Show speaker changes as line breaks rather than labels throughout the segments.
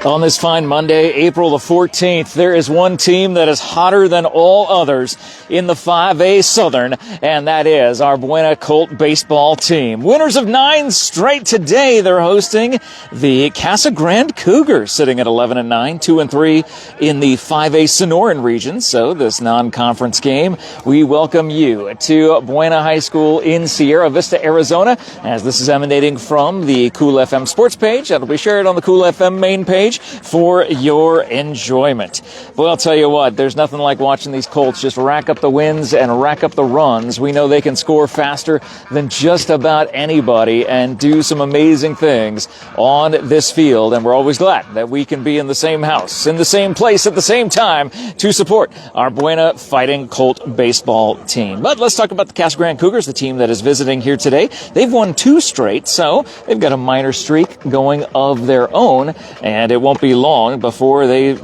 On this fine Monday, April the 14th, there is one team that is hotter than all others in the 5A Southern, and that is our Buena Colt baseball team. Winners of 9 straight today. They're hosting the Casa Grande Cougars, sitting at 11-9, 2-3 in the 5A Sonoran region. So this non-conference game, we welcome you to Buena High School in Sierra Vista, Arizona, as this is emanating from the Cool FM sports page. That'll be shared on the Cool FM main page for your enjoyment. Well, I'll tell you what, there's nothing like watching these Colts just rack up the wins and rack up the runs. We know they can score faster than just about anybody and do some amazing things on this field, and we're always glad that we can be in the same house, in the same place at the same time to support our Buena Fighting Colt baseball team. But let's talk about the Casa Grande Cougars, the team that is visiting here today. They've won 2 straight, so they've got a minor streak going of their own, and it won't be long before they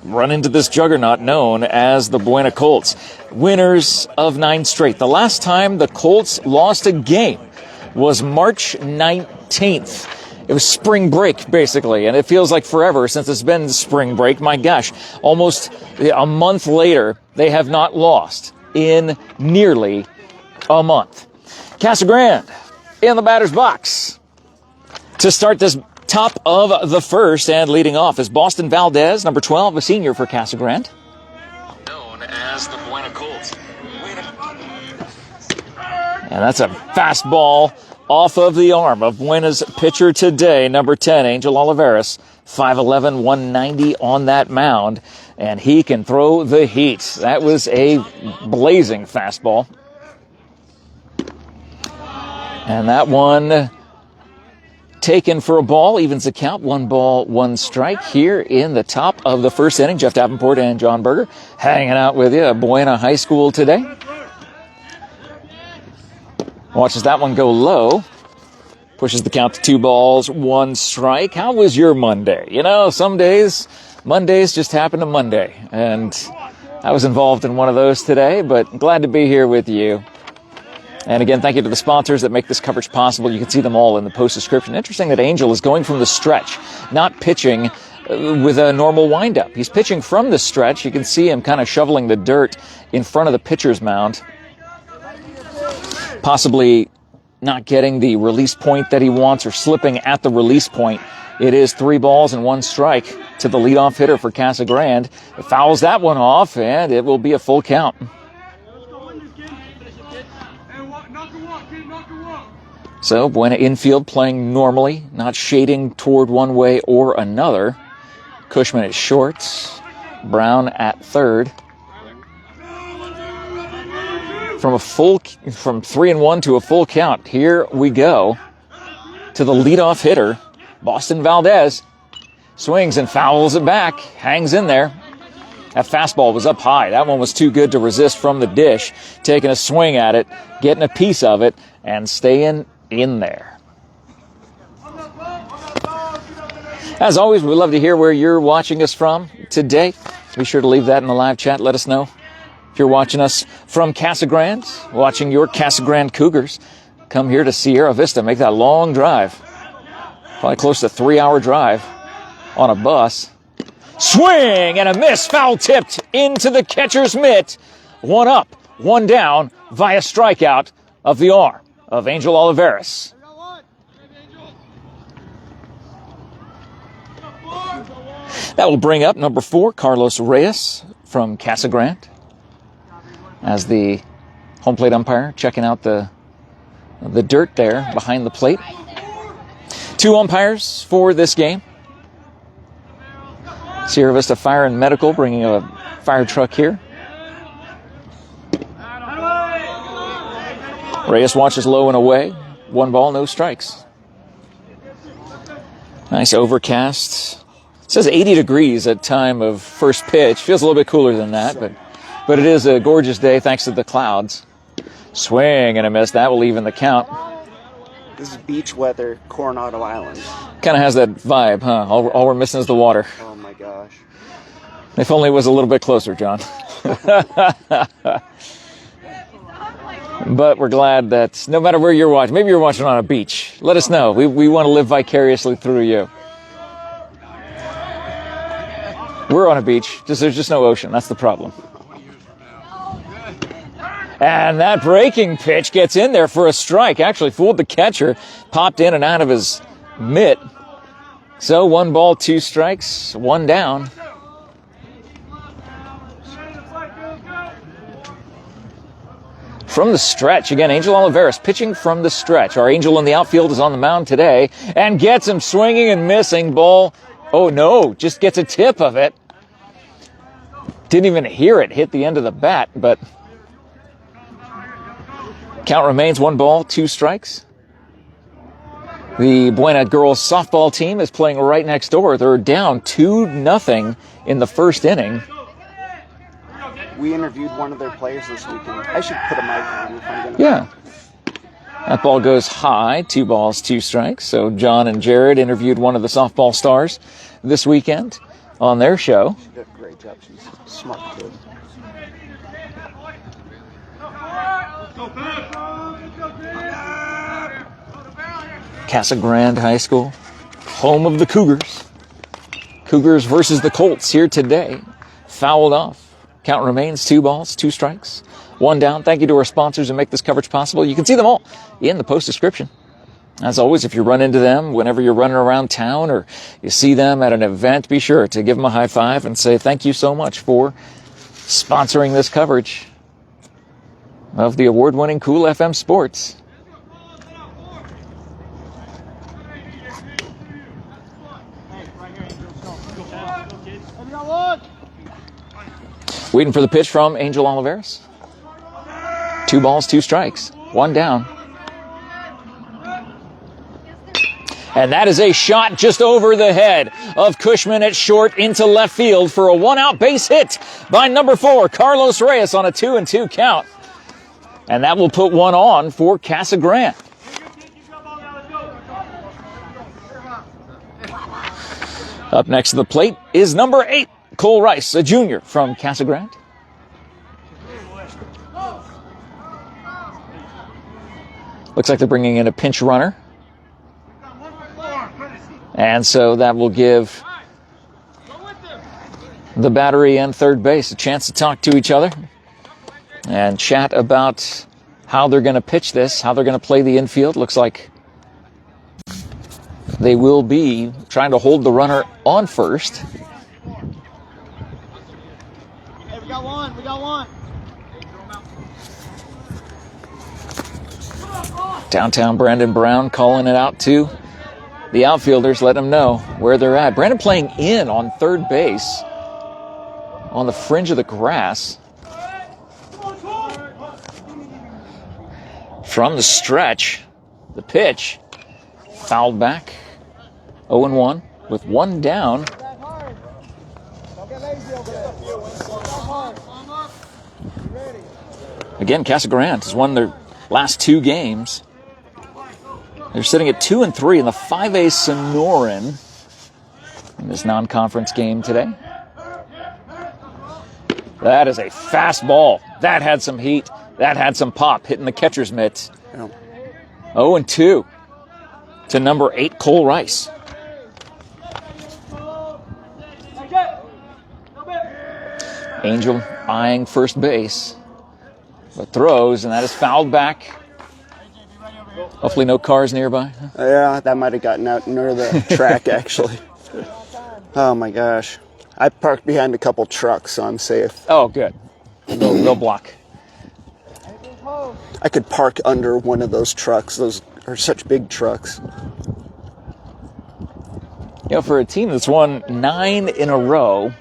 run into this juggernaut known as the Buena Colts. Winners of 9 straight. The last time the Colts lost a game was March 19th. It was spring break, basically, and it feels like forever since it's been spring break. My gosh, almost a month later, they have not lost in nearly a month. Casa Grande in the batter's box to start this top of the first, and leading off is Boston Valdez, number 12, a senior for Casa Grande. Known as the Buena Colts. And that's a fastball off of the arm of Buena's pitcher today, number 10, Angel Olivares, 5'11", 190 on that mound, and he can throw the heat. That was a blazing fastball. And that one taken for a ball, evens the count, 1 ball, 1 strike here in the top of the first inning. Jeff Davenport and John Berger hanging out with you at Buena High School today. Watches that one go low. Pushes the count to 2 balls, 1 strike. How was your Monday? You know, some days, Mondays just happen to Monday. And I was involved in one of those today, but glad to be here with you. And again, thank you to the sponsors that make this coverage possible. You can see them all in the post description. Interesting that Angel is going from the stretch, not pitching with a normal windup. He's pitching from the stretch. You can see him kind of shoveling the dirt in front of the pitcher's mound. Possibly not getting the release point that he wants or slipping at the release point. It is 3 balls and 1 strike to the leadoff hitter for Casa Grande. It fouls that one off, and it will be a full count. So Buena infield playing normally, not shading toward one way or another. Cushman at short, Brown at third. From 3-1 to a full count, here we go to the leadoff hitter, Boston Valdez. Swings and fouls it back, hangs in there. That fastball was up high. That one was too good to resist from the dish. Taking a swing at it, getting a piece of it, and staying in there. As always, we'd love to hear where you're watching us from today. Be sure to leave that in the live chat. Let us know. If you're watching us from Casa Grande, watching your Casa Grande Cougars, come here to Sierra Vista. Make that long drive. Probably close to a 3-hour drive on a bus. Swing and a miss. Foul tipped into the catcher's mitt. 1 up, 1 down via strikeout of the arm of Angel Olivares. That will bring up number 4, Carlos Reyes from Casa Grande, as the home plate umpire checking out the dirt there behind the plate. 2 umpires for this game. Sierra Vista Fire and Medical bringing a fire truck here. Reyes watches low and away. 1 ball, no strikes. Nice overcast. It says 80 degrees at time of first pitch. Feels a little bit cooler than that, but it is a gorgeous day thanks to the clouds. Swing and a miss. That will even the count.
This is beach weather, Coronado Island.
Kind of has that vibe, huh? All we're missing is the water.
Oh my gosh.
If only it was a little bit closer, John. But we're glad that no matter where you're watching, maybe you're watching on a beach, let us know. We want to live vicariously through you. We're on a beach. There's just no ocean. That's the problem. And that breaking pitch gets in there for a strike. Actually fooled the catcher. Popped in and out of his mitt. So 1 ball, 2 strikes, 1 down. From the stretch, again, Angel Olivares pitching from the stretch. Our Angel in the outfield is on the mound today and gets him swinging and missing. Ball, oh no, just gets a tip of it. Didn't even hear it hit the end of the bat, but count remains 1 ball, 2 strikes. The Buena girls softball team is playing right next door. They're down 2-0 in the first inning.
We interviewed one of their players this weekend. I should put a mic on if I'm gonna.
Yeah. That ball goes high, 2 balls, 2 strikes. So John and Jared interviewed one of the softball stars this weekend on their show.
She did a great job. She's a smart kid.
Casa Grande High School, home of the Cougars. Cougars versus the Colts here today. Fouled off. Count remains 2 balls, 2 strikes, 1 down. Thank you to our sponsors who make this coverage possible. You can see them all in the post description. As always, if you run into them whenever you're running around town or you see them at an event, be sure to give them a high five and say thank you so much for sponsoring this coverage of the award-winning Cool FM Sports. Waiting for the pitch from Angel Olivares. 2 balls, 2 strikes, 1 down. And that is a shot just over the head of Cushman at short into left field for a 1-out base hit by number 4, Carlos Reyes, on a 2-2 count. And that will put 1 on for Casa Grande. Up next to the plate is number 8, Cole Rice, a junior from Casa Grande. Looks like they're bringing in a pinch runner. And so that will give the battery and third base a chance to talk to each other and chat about how they're going to pitch this, how they're going to play the infield. Looks like they will be trying to hold the runner on first.
Hey, we got one.
Downtown Brandon Brown calling it out to the outfielders, letting them know where they're at. Brandon playing in on third base on the fringe of the grass. From the stretch, the pitch fouled back. 0-1 with 1 down. Again, Casa Grande has won their last 2 games. They're sitting at 2-3 in the 5A Sonoran in this non-conference game today. That is a fastball. That had some heat. That had some pop, hitting the catcher's mitt. 0-2 to number 8, Cole Rice. Angel eyeing first base, but throws, and that is fouled back. Hopefully no cars nearby.
Yeah, that might have gotten out near the track, actually. Oh, my gosh. I parked behind a couple trucks, so I'm safe.
Oh, good. They'll block.
I could park under one of those trucks. Those are such big trucks.
You know, for a team that's won 9 in a row,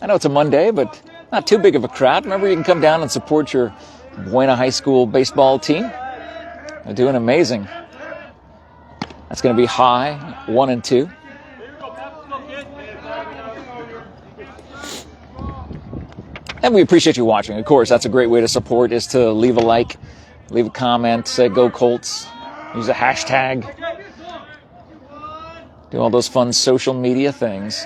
I know it's a Monday, but not too big of a crowd. Remember, you can come down and support your Buena High School baseball team. They're doing amazing. That's going to be high, 1-2. And we appreciate you watching. Of course, that's a great way to support, is to leave a like, leave a comment, say go Colts, use a hashtag, do all those fun social media things.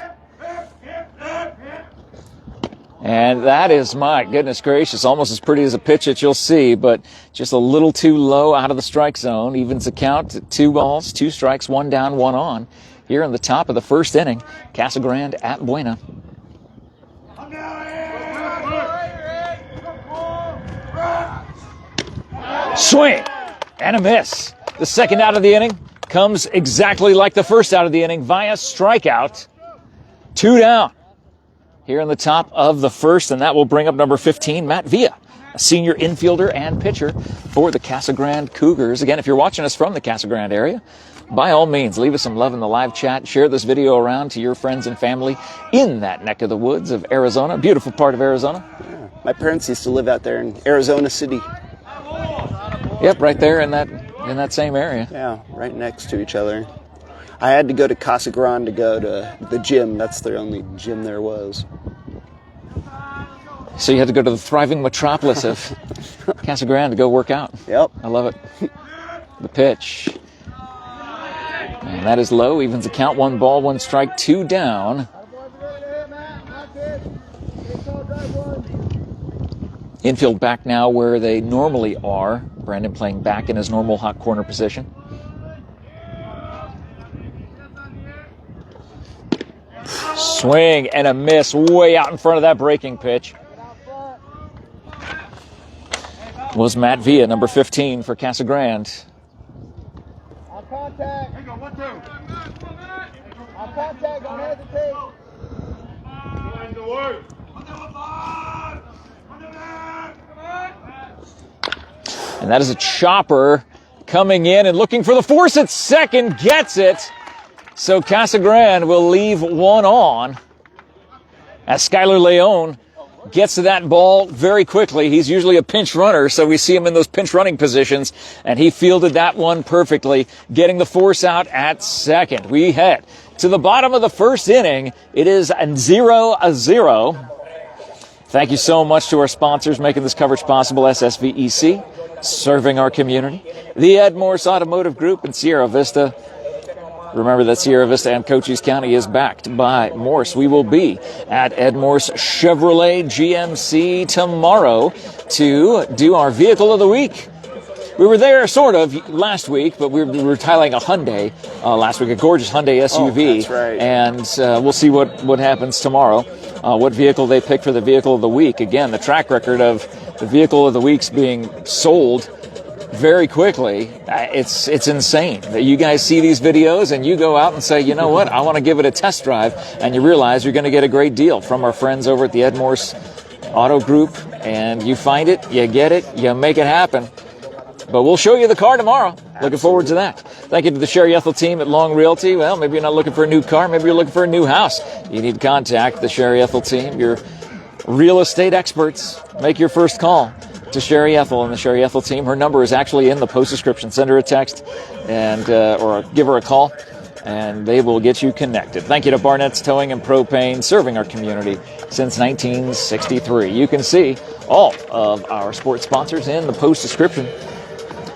And that is, my goodness gracious, almost as pretty as a pitch that you'll see, but just a little too low out of the strike zone. Evens the count at 2 balls, 2 strikes, 1 down, 1 on. Here in the top of the first inning, Casa Grande at Buena. Swing and a miss. The second out of the inning comes exactly like the first out of the inning via strikeout. 2 down here in the top of the first, and that will bring up number 15, Matt Villa, a senior infielder and pitcher for the Casa Grande Cougars. Again, if you're watching us from the Casa Grande area, by all means, leave us some love in the live chat. Share this video around to your friends and family in that neck of the woods of Arizona, beautiful part of Arizona.
Yeah. My parents used to live out there in Arizona City.
Yep, right there in that same area.
Yeah, right next to each other. I had to go to Casa Grande to go to the gym. That's the only gym there was.
So you had to go to the thriving metropolis of Casa Grande to go work out.
Yep.
I love it. The pitch. And that is low. Evens the count. 1 ball, 1 strike, 2 down. Infield back now where they normally are. Brandon playing back in his normal hot corner position. Swing and a miss way out in front of that breaking pitch. Was Matt Villa, number 15 for Casa Grande.
On contact. Hang on, 1, 2. On contact, don't hesitate.
And that is a chopper coming in and looking for the force at second, gets it. So Casa Grande will leave 1 on as Skylar Leone gets to that ball very quickly. He's usually a pinch runner, so we see him in those pinch running positions, and he fielded that one perfectly, getting the force out at second. We head to the bottom of the first inning. It is 0-0. Thank you so much to our sponsors making this coverage possible. SSVEC, serving our community. The MORSE Automotive Group in Sierra Vista. Remember that Sierra Vista and Cochise County is backed by Morse. We will be at Morse Chevrolet GMC tomorrow to do our Vehicle of the Week. We were there sort of last week, but we were titling a Hyundai last week, a gorgeous Hyundai SUV.
Oh, that's right.
And we'll see what happens tomorrow, what vehicle they pick for the Vehicle of the Week. Again, the track record of the Vehicle of the Weeks being sold very quickly, it's insane that you guys see these videos and you go out and say, you know what, I want to give it a test drive, and you realize you're going to get a great deal from our friends over at the MORSE Auto Group, and you find it, you get it, you make it happen. But we'll show you the car tomorrow. Absolutely. Looking forward to that. Thank you to the Sherry Ethel team at Long Realty. Well, maybe you're not looking for a new car, maybe you're looking for a new house. You need to contact the Sherry Ethel team, your real estate experts. Make your first call to Sherry Ethel and the Sherry Ethel team. Her number is actually in the post description. Send her a text and or give her a call, and they will get you connected. Thank you to Barnett's Towing and Propane, serving our community since 1963. You can see all of our sports sponsors in the post description.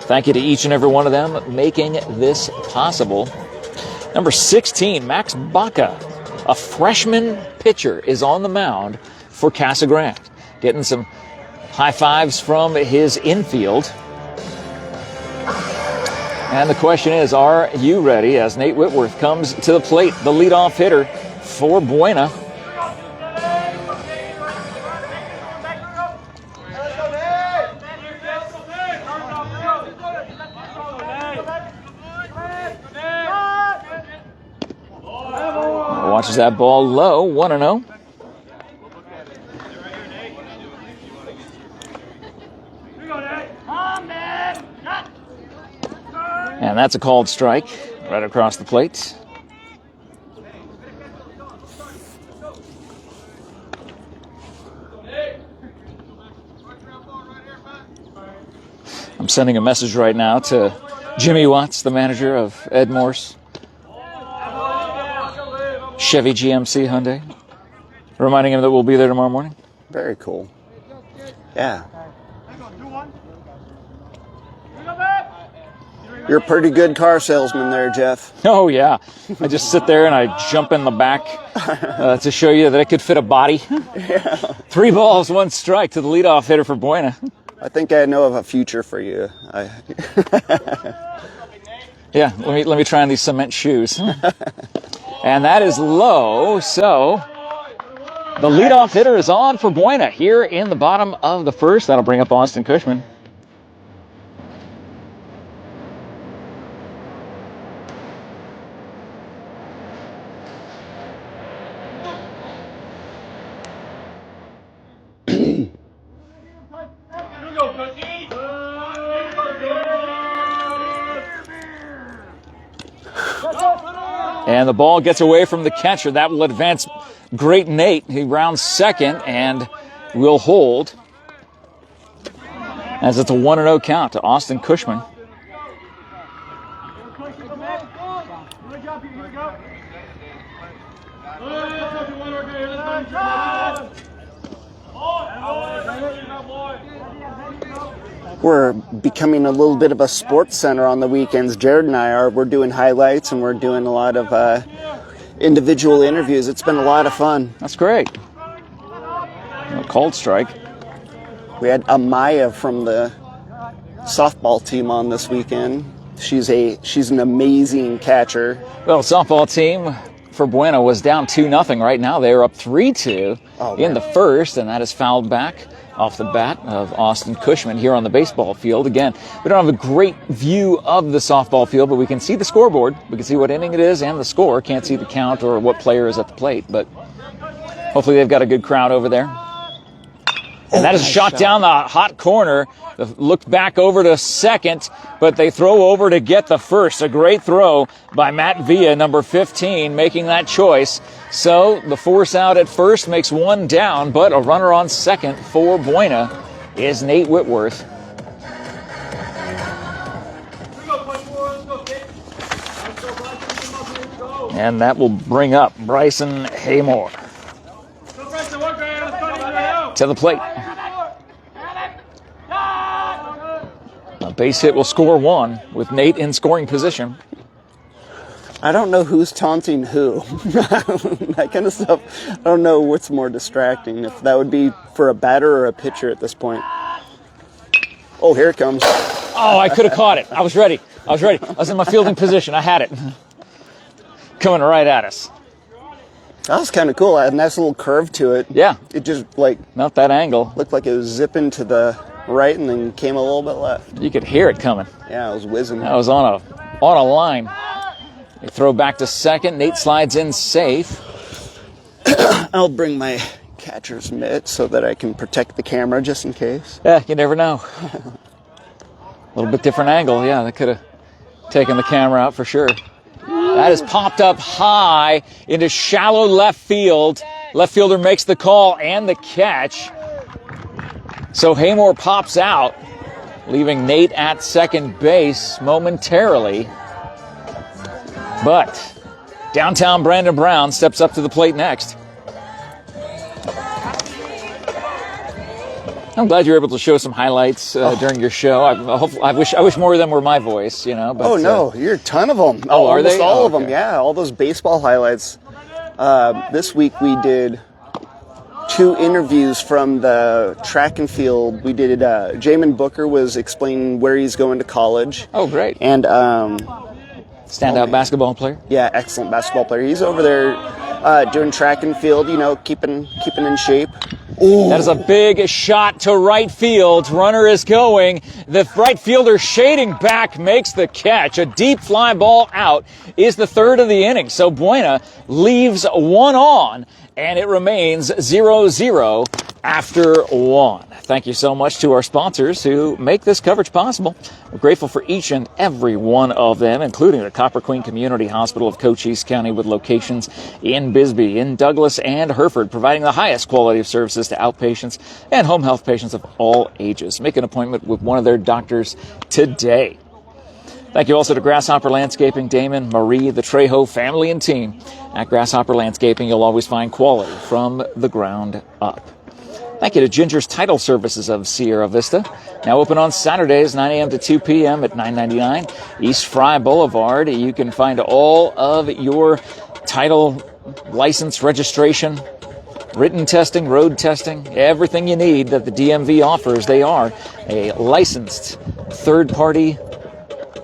Thank you to each and every one of them making this possible. Number 16, Max Baca, a freshman pitcher, is on the mound for Casa Grande, getting some high fives from his infield. And the question is, are you ready as Nate Whitworth comes to the plate, the leadoff hitter for Buena? Watches that ball low, 1-0. And that's a called strike right across the plate. I'm sending a message right now to Jimmy Watts, the manager of MORSE Chevy GMC Hyundai, reminding him that we'll be there tomorrow morning.
Very cool. Yeah. You're a pretty good car salesman there, Jeff.
Oh, yeah. I just sit there and I jump in the back to show you that it could fit a body.
Yeah.
3 balls, 1 strike to the leadoff hitter for Buena.
I think I know of a future for you.
Yeah, let me try on these cement shoes. And that is low, so the leadoff hitter is on for Buena here in the bottom of the first. That'll bring up Austin Cushman. And the ball gets away from the catcher. That will advance great Nate. He rounds second and will hold, as it's a 1-0 count to Austin Cushman.
We're becoming a little bit of a sports center on the weekends. Jared and I are. We're doing highlights and we're doing a lot of individual interviews. It's been a lot of fun.
That's great. A cold strike.
We had Amaya from the softball team on this weekend. She's an amazing catcher.
Well, the softball team for Buena was down 2-0 right now. They are up 3-2 in the first, and that is fouled back off the bat of Austin Cushman here on the baseball field. Again, we don't have a great view of the softball field, but we can see the scoreboard. We can see what inning it is and the score. Can't see the count or what player is at the plate, but hopefully they've got a good crowd over there. And that is a shot down the hot corner. Looked back over to second, but they throw over to get the first. A great throw by Matt Villa, number 15, making that choice. So the force out at first makes one down, but a runner on second for Buena is Nate Whitworth. And that will bring up Bryson Haymore to the plate. A base hit will score one with Nate in scoring position.
I don't know who's taunting who. That kind of stuff. I don't know what's more distracting, if that would be for a batter or a pitcher at this point. Oh, here it comes.
Oh, I could have caught it. I was ready. I was in my fielding position. I had it. Coming right at us.
That was kind of cool. It had a nice little curve to it.
Yeah.
It just,
not that angle.
Looked like it was zipping to the right and then came a little bit left.
You could hear it coming.
Yeah, it was whizzing.
That was on a line. They throw back to second. Nate slides in safe.
I'll bring my catcher's mitt so that I can protect the camera just in case.
Yeah, you never know. A little bit different angle. Yeah, that could have taken the camera out for sure. That is popped up high into shallow left field. Left fielder makes the call and the catch. So Haymore pops out, leaving Nate at second base momentarily. But downtown Brandon Brown steps up to the plate next. I'm glad you're able to show some highlights during your show. I wish more of them were my voice, you know. But,
oh no, you're a ton of them.
Oh, are they?
All of them, yeah. All those baseball highlights. This week we did 2 interviews from the track and field. We did Jamin Booker was explaining where he's going to college.
Oh, great.
And
standout basketball player.
Yeah, excellent basketball player. He's over there doing track and field, you know, keeping in shape.
Ooh. That is a big shot to right field. Runner is going. The right fielder shading back makes the catch. A deep fly ball out is the third of the inning. So Buena leaves one on, and it remains 0-0 after one. Thank you so much to our sponsors who make this coverage possible. We're grateful for each and every one of them, including the Copper Queen Community Hospital of Cochise County with locations in Bisbee, in Douglas, and Hereford, providing the highest quality of services to outpatients and home health patients of all ages. Make an appointment with one of their doctors today. Thank you also to Grasshopper Landscaping, Damon, Marie, the Trejo family and team. At Grasshopper Landscaping, you'll always find quality from the ground up. Thank you to Ginger's Title Services of Sierra Vista. Now open on Saturdays, 9 a.m. to 2 p.m. at 999 East Fry Boulevard. You can find all of your title license registration, written testing, road testing, everything you need that the DMV offers. They are a licensed third-party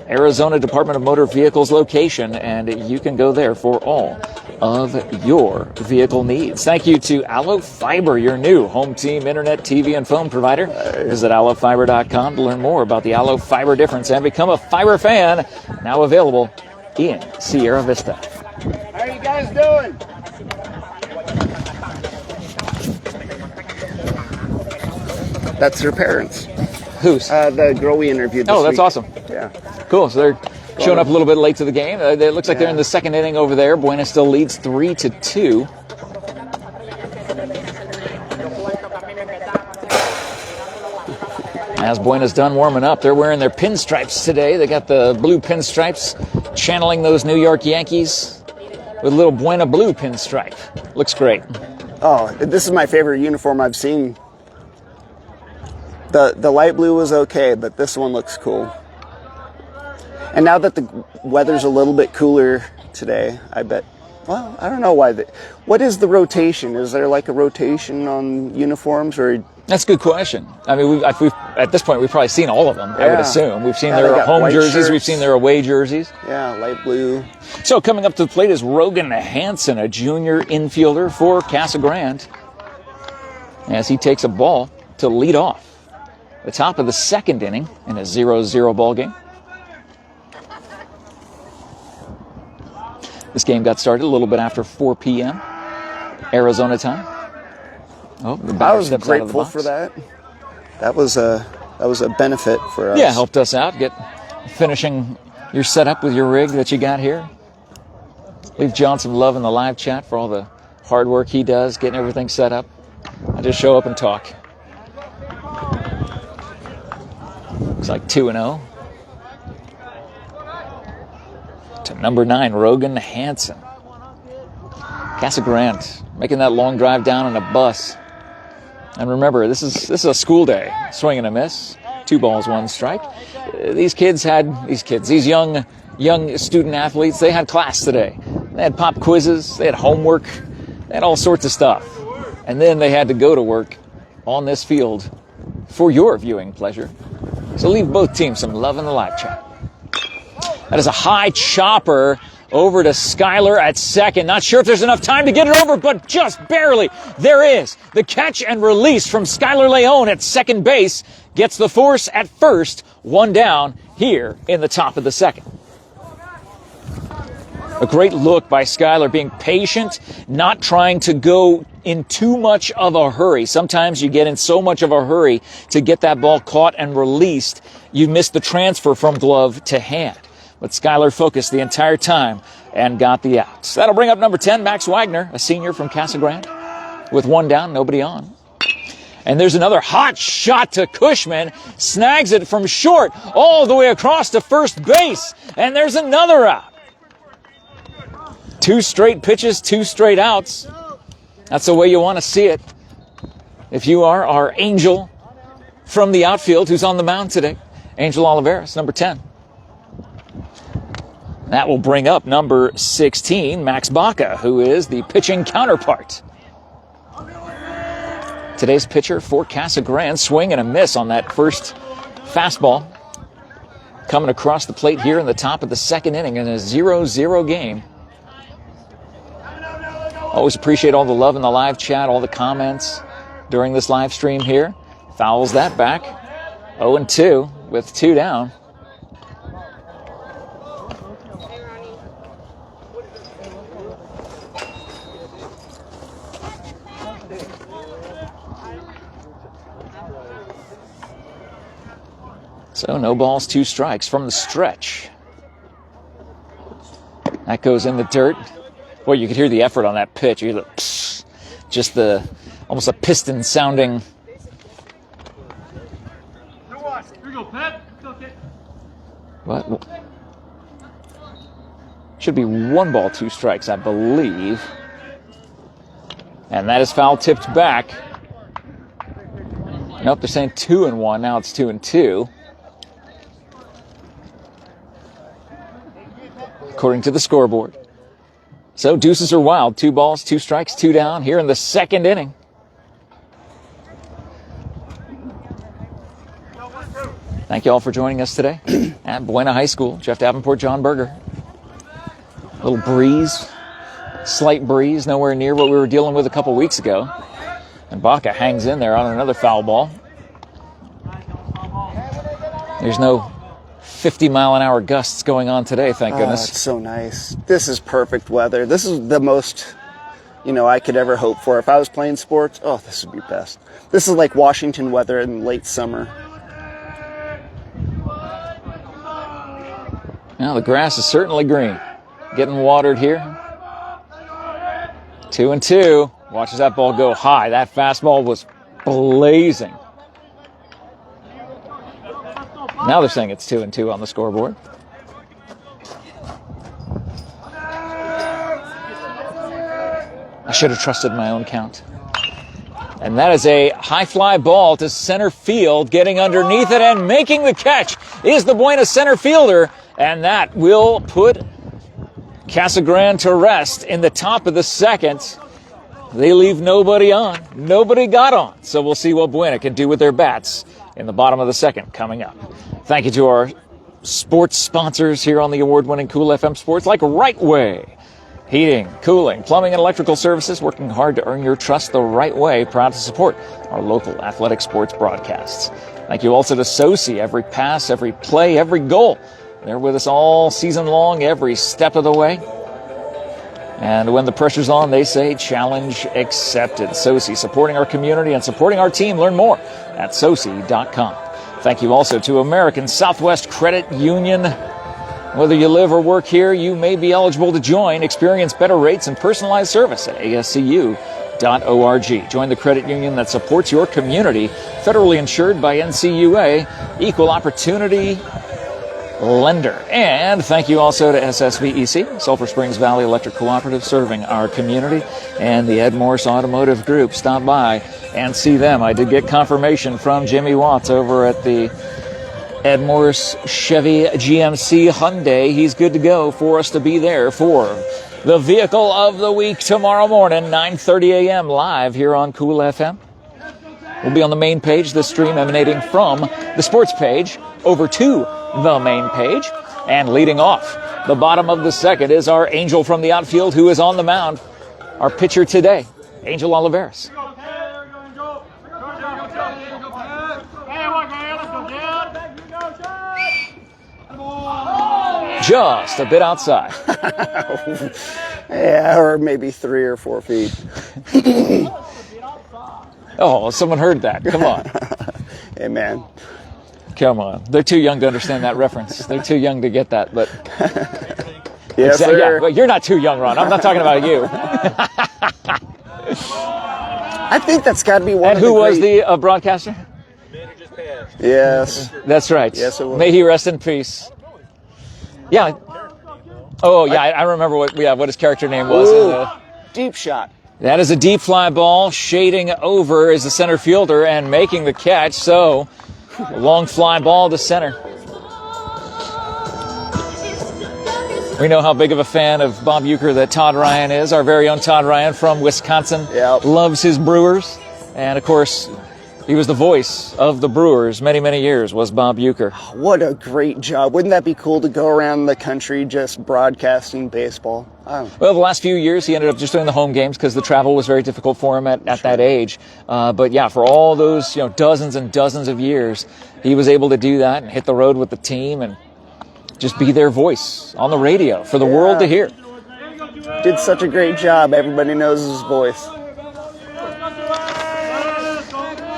Arizona Department of Motor Vehicles location, and you can go there for all of your vehicle needs. Thank you to Allo Fiber, your new home team internet, TV, and phone provider. Visit allofiber.com to learn more about the Allo Fiber difference and become a fiber fan. Now available in Sierra Vista.
How are you guys doing?
That's their parents.
Who's?
The girl we interviewed this
Oh, that's
week.
awesome.
Yeah.
Cool. So they're showing up a little bit late to the game. It looks like they're in the second inning over there. Buena still leads 3-2. As Buena's done warming up, they're wearing their pinstripes today. They got the blue pinstripes, channeling those New York Yankees with a little Buena blue pinstripe. Looks great.
Oh, this is my favorite uniform I've seen. The light blue was okay, but this one looks cool. And now that the weather's a little bit cooler today, I bet. Well, I don't know why. What is the rotation? Is there like a rotation on uniforms, or?
That's a good question. I mean, we've at this point we've probably seen all of them. I would assume we've seen their home jerseys, shirts. We've seen their away jerseys.
Yeah, light blue.
So coming up to the plate is Rogan Hansen, a junior infielder for Casa Grande, as he takes a ball to lead off the top of the second inning in a 0-0 ball game. This game got started a little bit after 4 p.m. Arizona time. Oh, the batter
I was
steps out of the
grateful
box.
for that. That was a benefit for us.
Yeah, helped us out finishing your setup with your rig that you got here. Leave John some love in the live chat for all the hard work he does getting everything set up. I just show up and talk. Looks like 2-0. To number 9, Rogan Hansen. Casa Grande making that long drive down on a bus. And remember, this is a school day. Swing and a miss. 2 balls, 1 strike. These young student athletes, they had class today. They had pop quizzes. They had homework. They had all sorts of stuff. And then they had to go to work on this field for your viewing pleasure. So leave both teams some love in the live chat. That is a high chopper over to Skyler at second. Not sure if there's enough time to get it over, but just barely. There is. The catch and release from Skyler Leone at second base gets the force at first. 1 down here in the top of the second. A great look by Skyler, being patient, not trying to go in too much of a hurry. Sometimes you get in so much of a hurry to get that ball caught and released, you miss the transfer from glove to hand. But Skyler focused the entire time and got the outs. That'll bring up number 10, Max Wagner, a senior from Casa Grande, with 1 down, nobody on. And there's another hot shot to Cushman. Snags it from short all the way across to first base. And there's another out. 2 straight pitches, 2 straight outs. That's the way you want to see it. If you are our angel from the outfield who's on the mound today, Angel Oliveras, number 10. That will bring up number 16, Max Baca, who is the pitching counterpart. Today's pitcher for Casa Grande, swing and a miss on that first fastball. Coming across the plate here in the top of the second inning in a 0-0 game. Always appreciate all the love in the live chat, all the comments during this live stream here. Fouls that back. 0-2 with 2 down. So no balls, 2 strikes from the stretch. That goes in the dirt. Boy, you could hear the effort on that pitch. You hear the psst, just the almost a piston sounding. What? Should be 1 ball, 2 strikes, I believe. And that is foul tipped back. Nope, they're saying 2-1. Now it's 2-2. According to the scoreboard. So deuces are wild. 2 balls, 2 strikes, 2 down here in the second inning. Thank you all for joining us today at Buena High School. Jeff Davenport, John Berger. A little breeze, slight breeze, nowhere near what we were dealing with a couple weeks ago. And Baca hangs in there on another foul ball. There's no 50-mile-an-hour gusts going on today, thank goodness.
It's so nice. This is perfect weather. This is the most, I could ever hope for. If I was playing sports, this would be best. This is like Washington weather in late summer.
Now the grass is certainly green. Getting watered here. 2-2. Watches that ball go high. That fastball was blazing. Now they're saying it's 2-2 on the scoreboard. I should have trusted my own count. And that is a high fly ball to center field. Getting underneath it and making the catch is the Buena center fielder. And that will put Casa Grande to rest in the top of the second. They leave nobody on. Nobody got on. So we'll see what Buena can do with their bats in the bottom of the second coming up. Thank you to our sports sponsors here on the award-winning Cool FM Sports, like Right Way. Heating, cooling, plumbing, and electrical services, working hard to earn your trust the right way. Proud to support our local athletic sports broadcasts. Thank you also to SOCI. Every pass, every play, every goal. They're with us all season long, every step of the way. And when the pressure's on, they say challenge accepted. SOCI, supporting our community and supporting our team. Learn more at soci.com. Thank you also to American Southwest Credit Union. Whether you live or work here, you may be eligible to join. Experience better rates and personalized service at ascu.org. Join the credit union that supports your community. Federally insured by NCUA. Equal opportunity lender. And thank you also to SSVEC, Sulphur Springs Valley Electric Cooperative, serving our community, and the MORSE Automotive Group. Stop by and see them. I did get confirmation from Jimmy Watts over at the Morse Chevy GMC Hyundai. He's good to go for us to be there for the Vehicle of the Week tomorrow morning, 9:30 a.m. live here on Cool FM. We'll be on the main page, the stream emanating from the sports page over to the main page. And leading off the bottom of the second is our angel from the outfield who is on the mound, our pitcher today, Angel Olivares. Just a bit outside.
Yeah, or maybe 3 or 4 feet.
Oh, someone heard that. Come on.
Hey, man.
Come on. They're too young to understand that reference. They're too young to get that, but...
Yes, sir.
Yeah, well, you're not too young, Ron. I'm not talking about you.
I think that's got to be one
and
of the
who was
great...
the broadcaster?
Yes.
That's right.
Yes, it was.
May he rest in peace. Yeah. Oh, yeah, I remember what his character name was.
Ooh, deep shot.
That is a deep fly ball. Shading over is the center fielder and making the catch. So, a long fly ball to center. We know how big of a fan of Bob Uecker that Todd Ryan is. Our very own Todd Ryan from Wisconsin.
Yep.
Loves his Brewers. And, of course, he was the voice of the Brewers many, many years, was Bob Uecker.
What a great job. Wouldn't that be cool to go around the country just broadcasting baseball? Oh.
Well, the last few years, he ended up just doing the home games because the travel was very difficult for him at that age. But, yeah, for all those dozens and dozens of years, he was able to do that and hit the road with the team and just be their voice on the radio for the world to hear.
Did such a great job. Everybody knows his voice.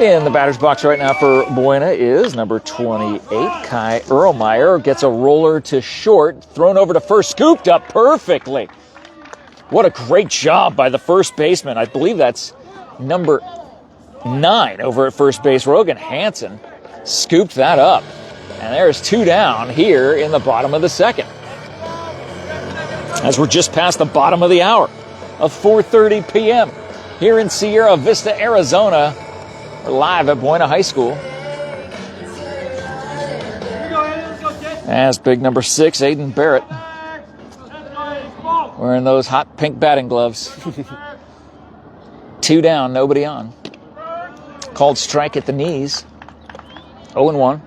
In the batter's box right now for Buena is number 28, Kai Erlmeyer. Gets a roller to short, thrown over to first, scooped up perfectly. What a great job by the first baseman. I believe that's number 9 over at first base. Rogan Hansen scooped that up. And there's 2 down here in the bottom of the second. As we're just past the bottom of the hour of 4:30 p.m. here in Sierra Vista, Arizona. We're live at Buena High School. As big number 6, Aiden Barrett, wearing those hot pink batting gloves. 2 down, nobody on. Called strike at the knees. 0-1.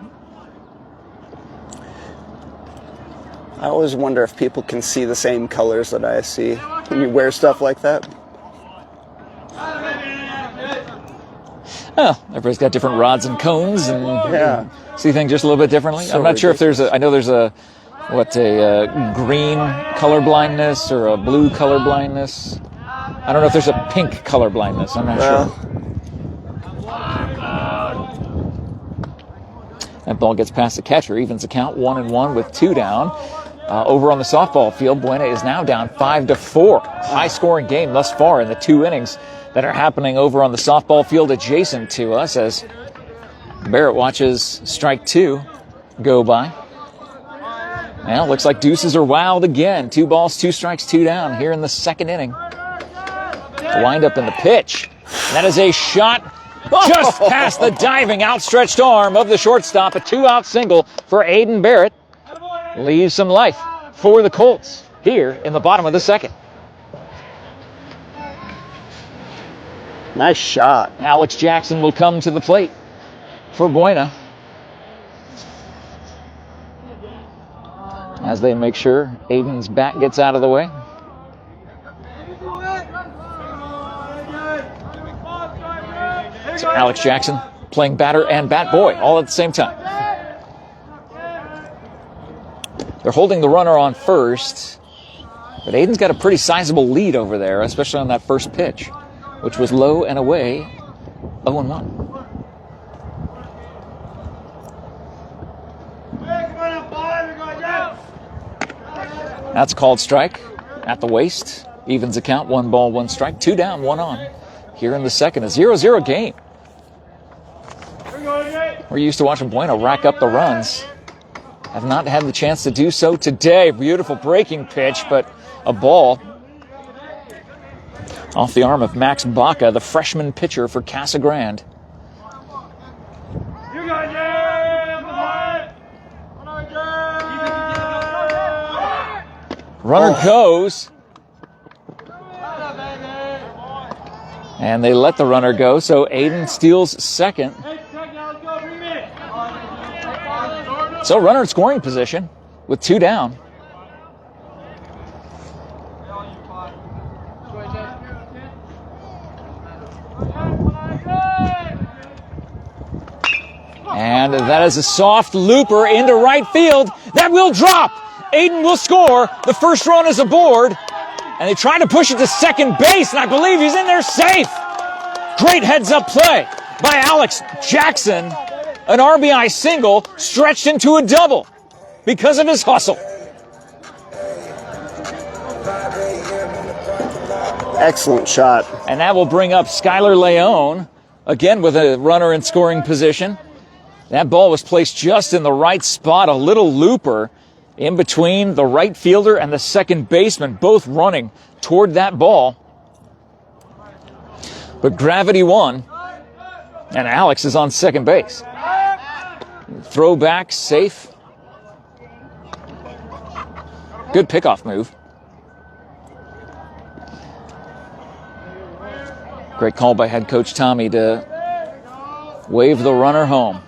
I always wonder if people can see the same colors that I see when you wear stuff like that.
Well, everybody's got different rods and cones and see things just a little bit differently.
So
I'm not sure if there's I know there's a green color blindness or a blue color blindness. I don't know if there's a pink color blindness. I'm not sure. That ball gets past the catcher, evens the count 1-1 with 2 down. Over on the softball field, Buena is now down 5-4. High-scoring game thus far in the 2 innings that are happening over on the softball field adjacent to us as Barrett watches strike 2 go by. Well, looks like deuces are wild again. 2 balls, 2 strikes, 2 down here in the 2nd inning. The windup in the pitch. That is a shot just past the diving outstretched arm of the shortstop. A 2-out single for Aiden Barrett. Leaves some life for the Colts here in the bottom of the 2nd.
Nice shot.
Alex Jackson will come to the plate for Buena as they make sure Aiden's bat gets out of the way. So Alex Jackson playing batter and bat boy all at the same time. They're holding the runner on first, but Aiden's got a pretty sizable lead over there, especially on that first pitch, which was low and away, 0-1. That's called strike at the waist. Evens the count, 1 ball, 1 strike, 2 down, 1 on. Here in the 2nd, a 0-0 game. We're used to watching Buena rack up the runs. Have not had the chance to do so today. Beautiful breaking pitch, but a ball off the arm of Max Baca, the freshman pitcher for Casa Grande. Runner goes. And they let the runner go, so Aiden steals 2nd. So runner in scoring position with 2 down. And that is a soft looper into right field. That will drop. Aiden will score. The first run is aboard. And they try to push it to second base, and I believe he's in there safe. Great heads-up play by Alex Jackson. An RBI single stretched into a double because of his hustle.
Excellent shot.
And that will bring up Skylar Leone, again with a runner in scoring position. That ball was placed just in the right spot, a little looper in between the right fielder and the second baseman, both running toward that ball. But gravity won, and Alex is on second base. Throw back, safe. Good pickoff move. Great call by head coach Tommy to wave the runner home.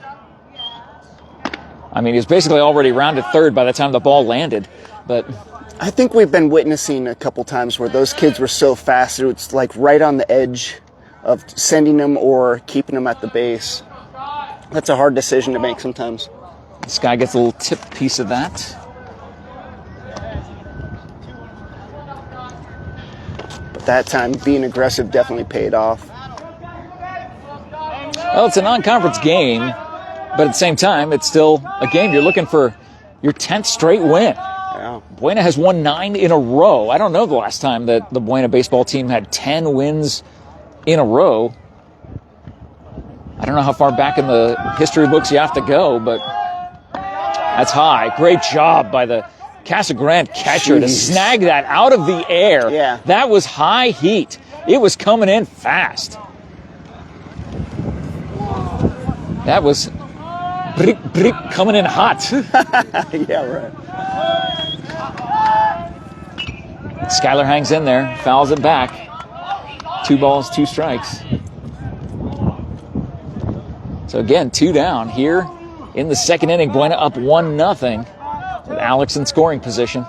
I mean, he was basically already rounded third by the time the ball landed, but
I think we've been witnessing a couple times where those kids were so fast, it's like right on the edge of sending them or keeping them at the base. That's a hard decision to make sometimes.
This guy gets a little tip piece of that.
But that time, being aggressive definitely paid off.
Well, it's a non-conference game, but at the same time, it's still a game. You're looking for your 10th straight win.
Yeah.
Buena has won 9 in a row. I don't know the last time that the Buena baseball team had 10 wins in a row. I don't know how far back in the history books you have to go, but that's high. Great job by the Casa Grande catcher to snag that out of the air.
Yeah.
That was high heat. It was coming in fast. That was brick, brick coming in hot.
Yeah, right.
Skylar hangs in there, fouls it back. 2 balls, 2 strikes. So again, 2 down here in the 2nd inning. Buena up 1-0 with Alex in scoring position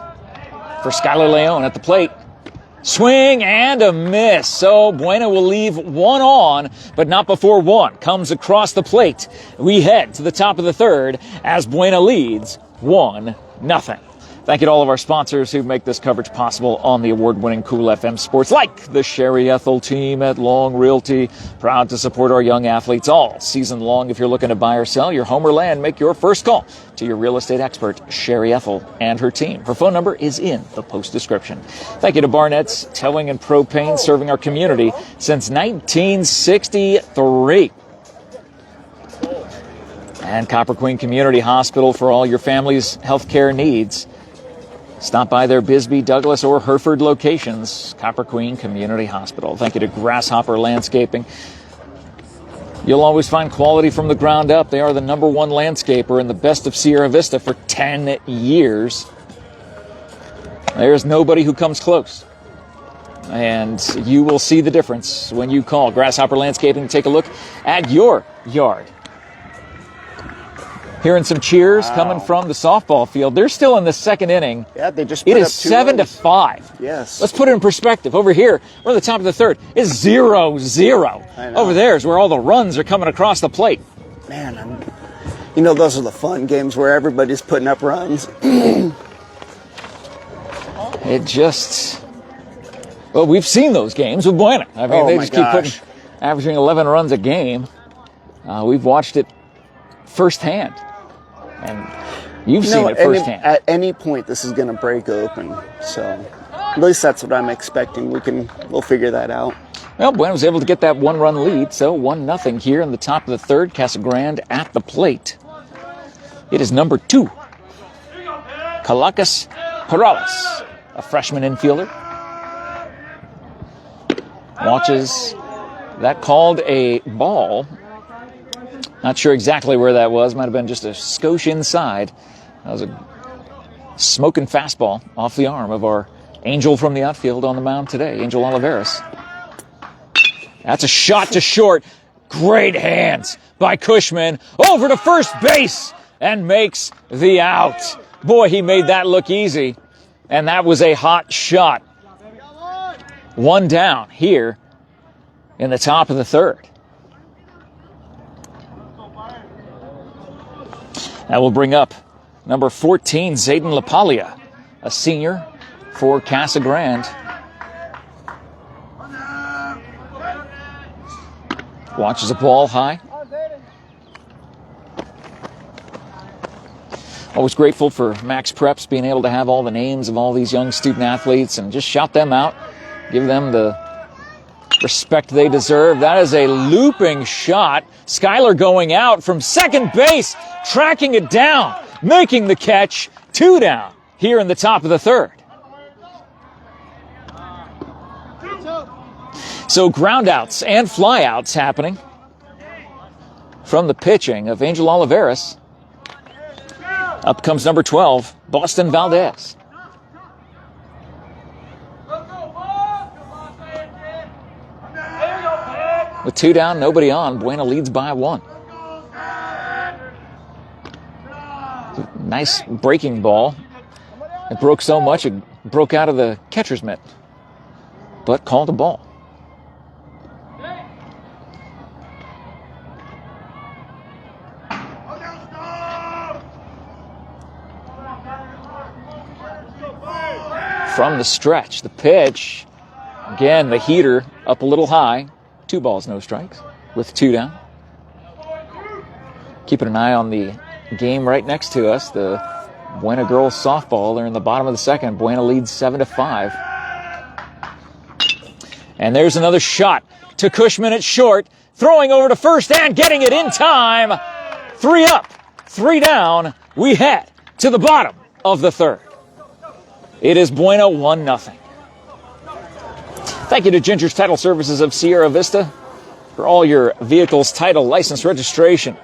for Skylar Leone at the plate. Swing and a miss. So Buena will leave 1 on, but not before 1 comes across the plate. We head to the top of the 3rd as Buena leads 1-0. Thank you to all of our sponsors who make this coverage possible on the award-winning Cool FM Sports, like the Sherry ETHELL team at Long Realty, proud to support our young athletes all season long. If you're looking to buy or sell your home or land, make your first call to your real estate expert, Sherry ETHELL, and her team. Her phone number is in the post description. Thank you to BARNETT'S Towing and Propane, serving our community since 1963. And Copper Queen Community Hospital for all your family's health care needs. Stop by their Bisbee, Douglas, or Hereford locations. Copper Queen Community Hospital. Thank you to Grasshopper Landscaping. You'll always find quality from the ground up. They are the #1 landscaper and the best of Sierra Vista for 10 years. There's nobody who comes close. And you will see the difference when you call Grasshopper Landscaping to take a look at your yard. Hearing some cheers coming from the softball field. They're still in the second inning.
Yeah, they just put
It
up
is 7-5.
Yes.
Let's put it in perspective. Over here, we're at the top of the third. It's 0-0.
I know.
Over there is where all the runs are coming across the plate.
Man, you know, those are the fun games where everybody's putting up runs.
It just... Well, we've seen those games with Buena. I mean,
Oh,
they
my
just keep
gosh.
averaging 11 runs a game. We've watched it firsthand. And you've seen it firsthand.
At any point, this is going to break open. So, at least that's what I'm expecting. We'll figure that out.
Well, Buena was able to get that 1-run lead, so 1-0 here in the top of the third. Casa Grande at the plate. It is number 2, Calacas Perales, a freshman infielder. Watches that called a ball. Not sure exactly where that was. Might have been just a skosh inside. That was a smoking fastball off the arm of our angel from the outfield on the mound today, Angel Olivares. That's a shot to short. Great hands by Cushman. Over to first base and makes the out. Boy, he made that look easy. And that was a hot shot. 1 down here in the top of the third. That will bring up number 14, Zayden LaPaglia, a senior for Casa Grande. Watches a ball high. Always grateful for Max Preps being able to have all the names of all these young student athletes and just shout them out, give them the respect they deserve. That is a looping shot. Skyler going out from second base, tracking it down, making the catch. 2 down here in the top of the third. So groundouts and flyouts happening from the pitching of Angel Olivares. Up comes number 12, Boston Valdez. With 2 down, nobody on, Buena leads by 1. Nice breaking ball. It broke so much it broke out of the catcher's mitt, but called a ball. From the stretch, the pitch. Again, the heater up a little high. 2 balls, no strikes, with 2 down. Keeping an eye on the game right next to us, the Buena girls softball. They're in the bottom of the second. Buena leads 7-5. And there's another shot to Cushman at short, throwing over to first and getting it in time. 3 up, 3 down. We head to the bottom of the third. It is Buena 1-0. Thank you to Ginger's Title Services of Sierra Vista for all your vehicles' title, license, registration,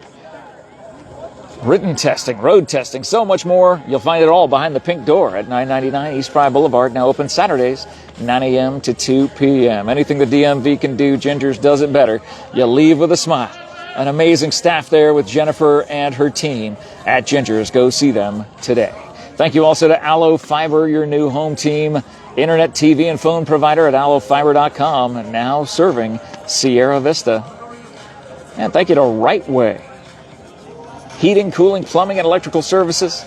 written testing, road testing, so much more. You'll find it all behind the pink door at 999 East Pride Boulevard, now open Saturdays, 9 a.m. to 2 p.m. Anything the DMV can do, Ginger's does it better. You leave with a smile. An amazing staff there with Jennifer and her team at Ginger's. Go see them today. Thank you also to Allo Fiber, your new home team, internet, TV, and phone provider at allofiber.com, and now serving Sierra Vista. And thank you to Right Way. Heating, cooling, plumbing, and electrical services.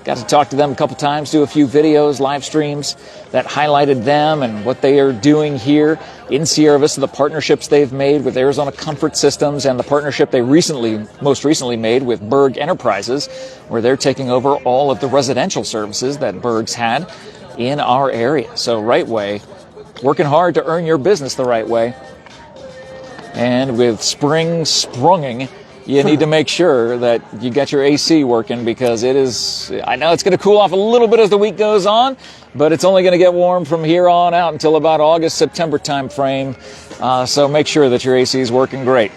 Got to talk to them a couple times, do a few videos, live streams that highlighted them and what they are doing here in Sierra Vista, the partnerships they've made with Arizona Comfort Systems and the partnership they most recently made with Berg Enterprises, where they're taking over all of the residential services that Berg's had in our area. So Right Way, working hard to earn your business the right way. And with spring sprunging, you need to make sure that you got your AC working, because I know it's going to cool off a little bit as the week goes on, but it's only going to get warm from here on out until about August, September time frame. So make sure that your AC is working great.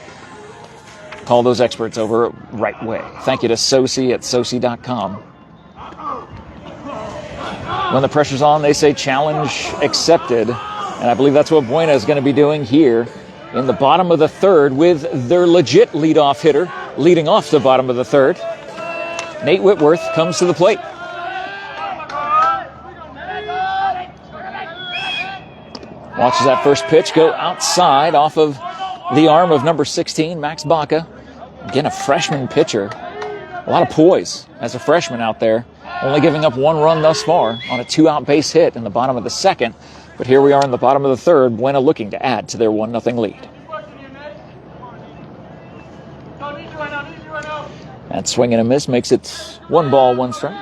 Call those experts over at Right Way. Thank you to Soci at Soci.com. When the pressure's on, they say challenge accepted. And I believe that's what Buena is going to be doing here in the bottom of the third with their legit leadoff hitter leading off the bottom of the third. Nate Whitworth comes to the plate. Watches that first pitch go outside off of the arm of number 16, Max Baca. Again, a freshman pitcher. A lot of poise as a freshman out there. Only giving up 1 run thus far on a 2-out base hit in the bottom of the second. But here we are in the bottom of the third. Buena looking to add to their 1-0 lead. That swing and a miss makes it 1 ball, 1 strike.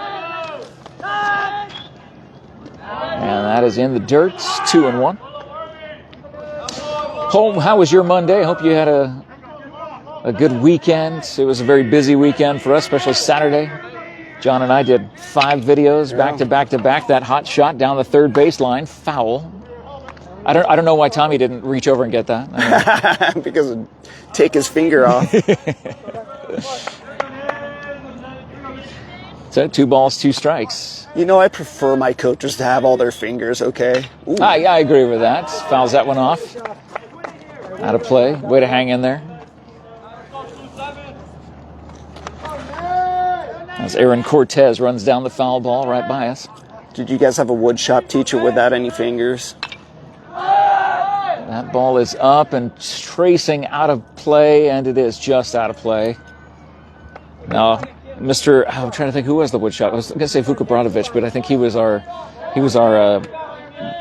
And that is in the dirt, 2-1. Home, how was your Monday? Hope you had a good weekend. It was a very busy weekend for us, especially Saturday. John and I did 5 videos back to back to back. That hot shot down the third baseline, foul. I don't know why Tommy didn't reach over and get that.
Because it'd take his finger off.
So 2 balls, 2 strikes.
You know, I prefer my coaches to have all their fingers, okay?
I agree with that. Fouls that one off. Out of play. Way to hang in there. As Aaron Cortez runs down the foul ball right by us.
Did you guys have a wood shop teacher without any fingers?
That ball is up and tracing out of play, and it is just out of play. No, I'm trying to think who was the wood shop. I was going to say Vuka Bradovic, but I think he was our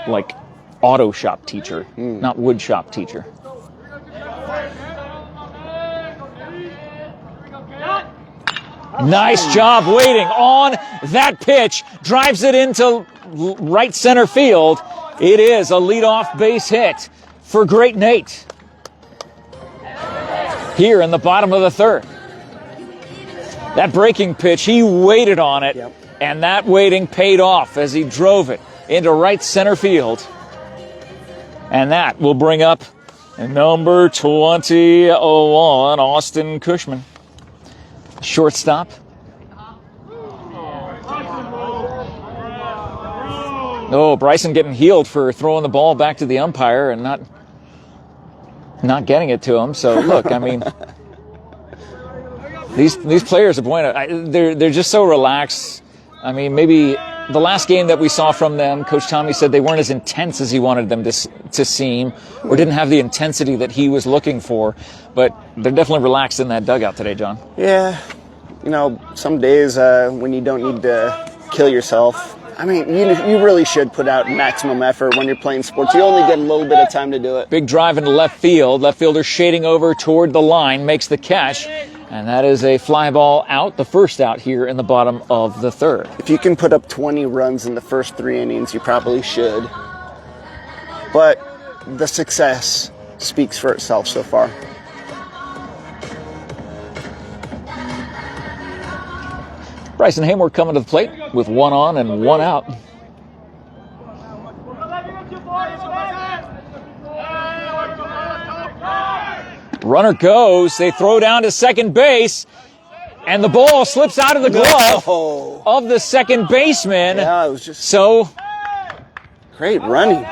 like auto shop teacher, not wood shop teacher. Nice job waiting on that pitch. Drives it into right center field. It is a leadoff base hit for Great Nate. Here in the bottom of the third. That breaking pitch, he waited on it, and that waiting paid off as he drove it into right center field. And that will bring up number 21, Austin Cushman. Shortstop. Oh, Bryson getting healed for throwing the ball back to the umpire and not getting it to him. So look, I mean, these players at Buena, they're just so relaxed. I mean, maybe the last game that we saw from them, Coach Tommy said they weren't as intense as he wanted them to seem, or didn't have the intensity that he was looking for. But they're definitely relaxed in that dugout today, John.
Yeah. You know, some days when you don't need to kill yourself, I mean, you really should put out maximum effort when you're playing sports. You only get a little bit of time to do it.
Big drive into left field. Left fielder shading over toward the line, makes the catch. And that is a fly ball out, the first out here in the bottom of the third.
If you can put up 20 runs in the first 3 innings, you probably should. But the success speaks for itself so far.
Bryson Haymore coming to the plate with 1 on and 1 out. Runner goes. They throw down to second base, and the ball slips out of the glove of the second baseman.
Yeah, it was just
so
great running.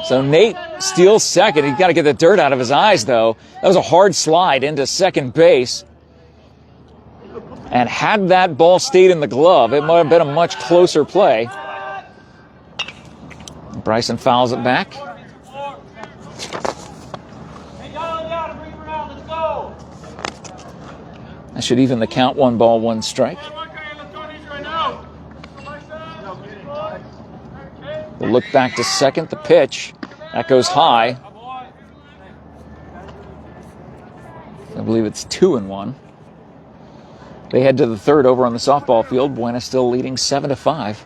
So Nate steals second. He's got to get the dirt out of his eyes, though. That was a hard slide into second base. And had that ball stayed in the glove, it might have been a much closer play. Bryson fouls it back. That should even the count. 1 ball, 1 strike. We'll look back to second. The pitch. That goes high. I believe it's 2-1. They head to the third over on the softball field. Buena still leading 7-5.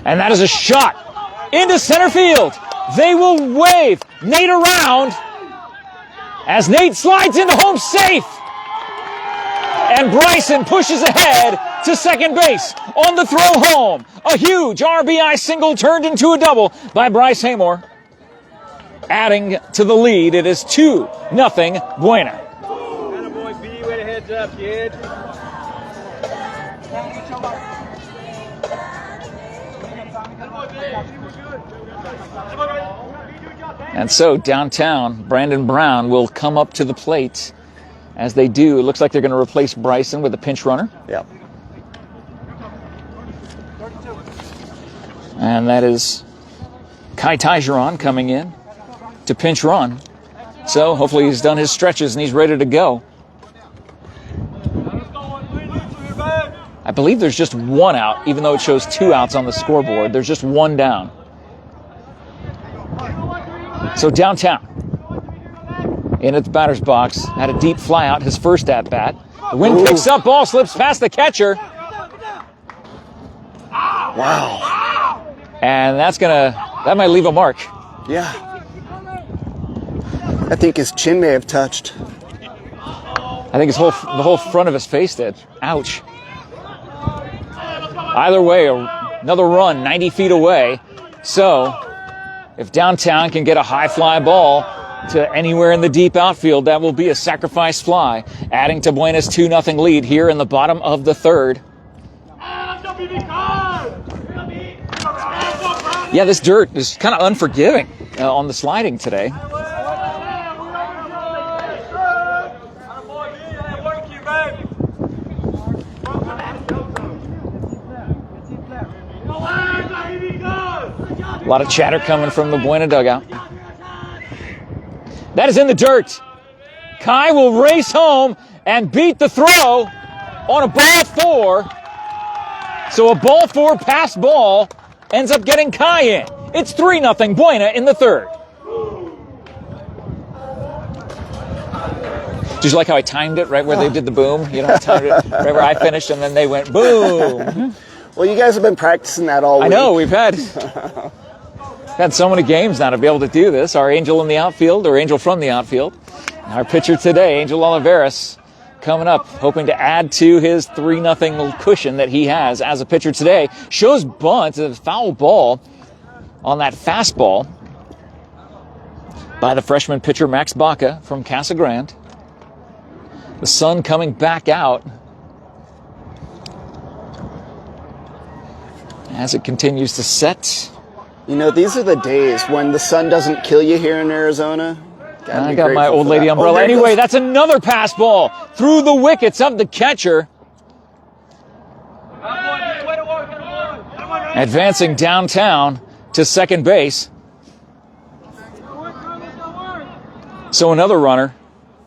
And that is a shot into center field. They will wave Nate around as Nate slides into home safe. And Bryson pushes ahead to second base on the throw home. A huge RBI single turned into a double by Bryce Haymore. Adding to the lead, it is 2-0 Buena.
Attaboy, B, way to heads up, kid.
And so downtown, Brandon Brown will come up to the plate. As they do, it looks like they're going to replace Bryson with a pinch runner.
Yep.
And that is Kai Tigeron coming in to pinch run. So hopefully he's done his stretches and he's ready to go. I believe there's just one out, even though it shows 2 outs on the scoreboard. There's just 1 down. So downtown, in at the batter's box, had a deep fly out, his first at bat. The wind picks up, ball slips past the catcher.
Wow.
And that might leave a mark.
Yeah. I think his chin may have touched.
I think the whole front of his face did. Ouch. Either way, another run 90 feet away. So if downtown can get a high fly ball to anywhere in the deep outfield, that will be a sacrifice fly, adding to Buena's 2-0 lead here in the bottom of the third. Yeah, this dirt is kind of unforgiving on the sliding today. A lot of chatter coming from the Buena dugout. That is in the dirt. Kai will race home and beat the throw on a ball 4. So a ball 4 pass ball ends up getting Kai in. It's 3-0 Buena in the third. Did you like how I timed it right where they did the boom? You know, I timed it right where I finished and then they went boom.
Well, you guys have been practicing that all week.
I know, we've had so many games now to be able to do this. Our angel in the outfield, or angel from the outfield. Our pitcher today, Angel Oliveras, coming up, hoping to add to his 3-0 cushion that he has as a pitcher today. Shows bunt, a foul ball on that fastball by the freshman pitcher Max Baca from Casa Grande. The sun coming back out as it continues to set.
You know, these are the days when the sun doesn't kill you here in Arizona.
I got my old lady umbrella. Anyway, that's another pass ball through the wickets of the catcher. Advancing downtown to second base. So another runner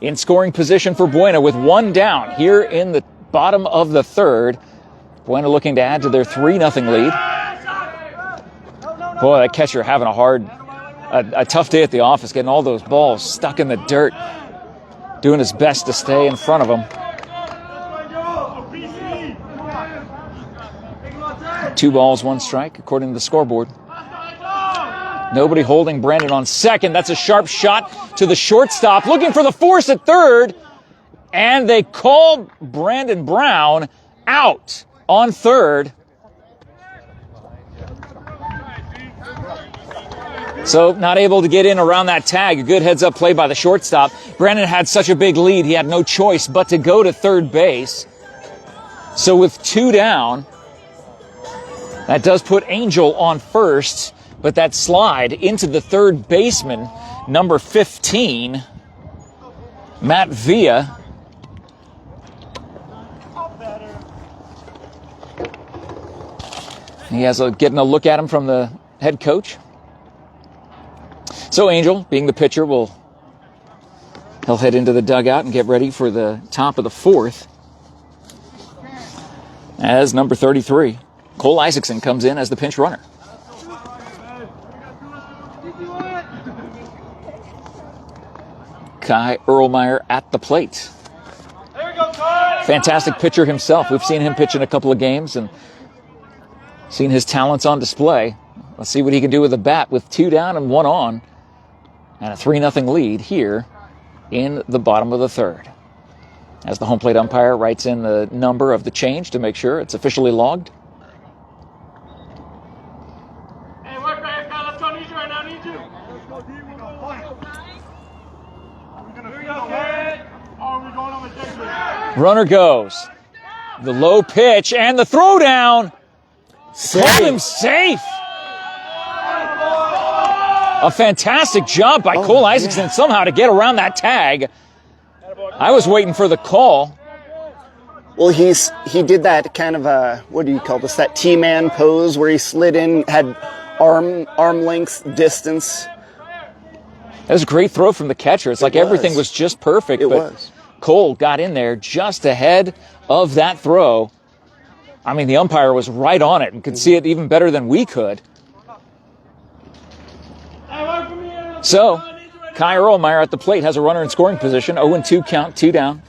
in scoring position for Buena with 1 down here in the bottom of the third. Buena looking to add to their 3-0 lead. Boy, that catcher having a tough day at the office, getting all those balls stuck in the dirt, doing his best to stay in front of them. 2 balls, 1 strike, according to the scoreboard. Nobody holding Brandon on second. That's a sharp shot to the shortstop, looking for the force at third. And they call Brandon Brown out on third. So not able to get in around that tag. A good heads-up play by the shortstop. Brandon had such a big lead, he had no choice but to go to third base. So with 2 down, that does put Angel on first, but that slide into the third baseman, number 15, Matt Villa. He has getting a look at him from the head coach. So Angel, being the pitcher, he'll head into the dugout and get ready for the top of the fourth. as number 33, Cole Isaacson, comes in as the pinch runner. Kai Erlmeyer at the plate. Fantastic pitcher himself. We've seen him pitch in a couple of games and seen his talents on display. Let's see what he can do with the bat with 2 down and 1 on, and a 3-0 lead here in the bottom of the 3rd. As the home plate umpire writes in the number of the change to make sure it's officially logged.
Hey, work right here, Kyle. Let's go. Need you right now. Need you. Here we go, kid. Oh, we're going on with Jason.
Runner goes. The low pitch and the throwdown. Called him safe. A fantastic job by Cole Isaacson somehow to get around that tag. I was waiting for the call.
Well, he did that kind of what do you call this? That T-man pose where he slid in, had arm length distance.
That was a great throw from the catcher. It's like everything was just perfect.
It
but
was.
Cole got in there just ahead of that throw. I mean, the umpire was right on it and could see it even better than we could. So, Kai Erlmeyer at the plate has a runner in scoring position. 0-2 count, 2 down.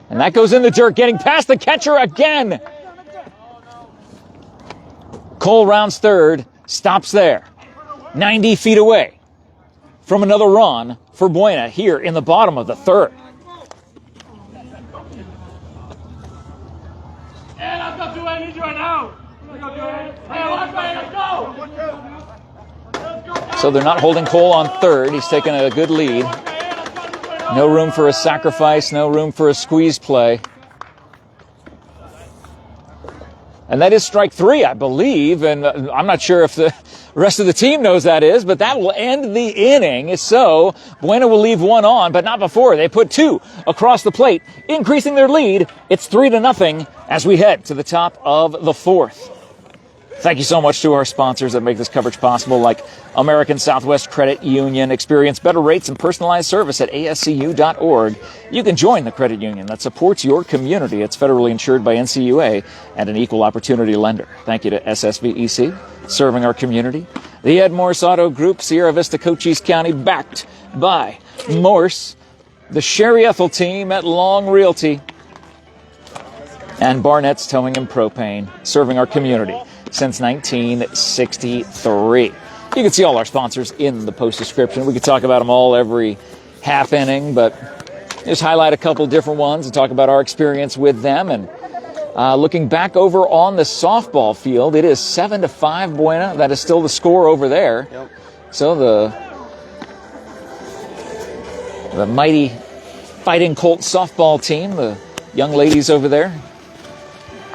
And that goes in the dirt, getting past the catcher again. Cole rounds 3rd, stops there. 90 feet away from another run for Buena here in the bottom of the 3rd.
Hey, let's go do it. I need you right now. Let's go do it. Hey, let's go.
So they're not holding Cole on 3rd. He's taken a good lead. No room for a sacrifice, no room for a squeeze play. And that is strike 3, I believe. And I'm not sure if the rest of the team knows that is, but that will end the inning. So Buena will leave 1 on, but not before they put 2 across the plate, increasing their lead. It's 3-0 as we head to the top of the 4th. Thank you so much to our sponsors that make this coverage possible, like American Southwest Credit Union. Experience better rates and personalized service at ascu.org. You can join the credit union that supports your community. It's federally insured by NCUA and an equal opportunity lender. Thank you to SSVEC, serving our community. The Morse Auto Group, Sierra Vista, Cochise County, backed by Morse. The Sherry Ethel team at Long Realty. And Barnett's Towing and Propane, serving our community since 1963. You can see all our sponsors in the post description. We could talk about them all every half inning, but just highlight a couple different ones and talk about our experience with them. And looking back over on the softball field, it is 7-5 Buena. That is still the score over there.
Yep.
So the mighty Fighting Colt softball team, the young ladies over there,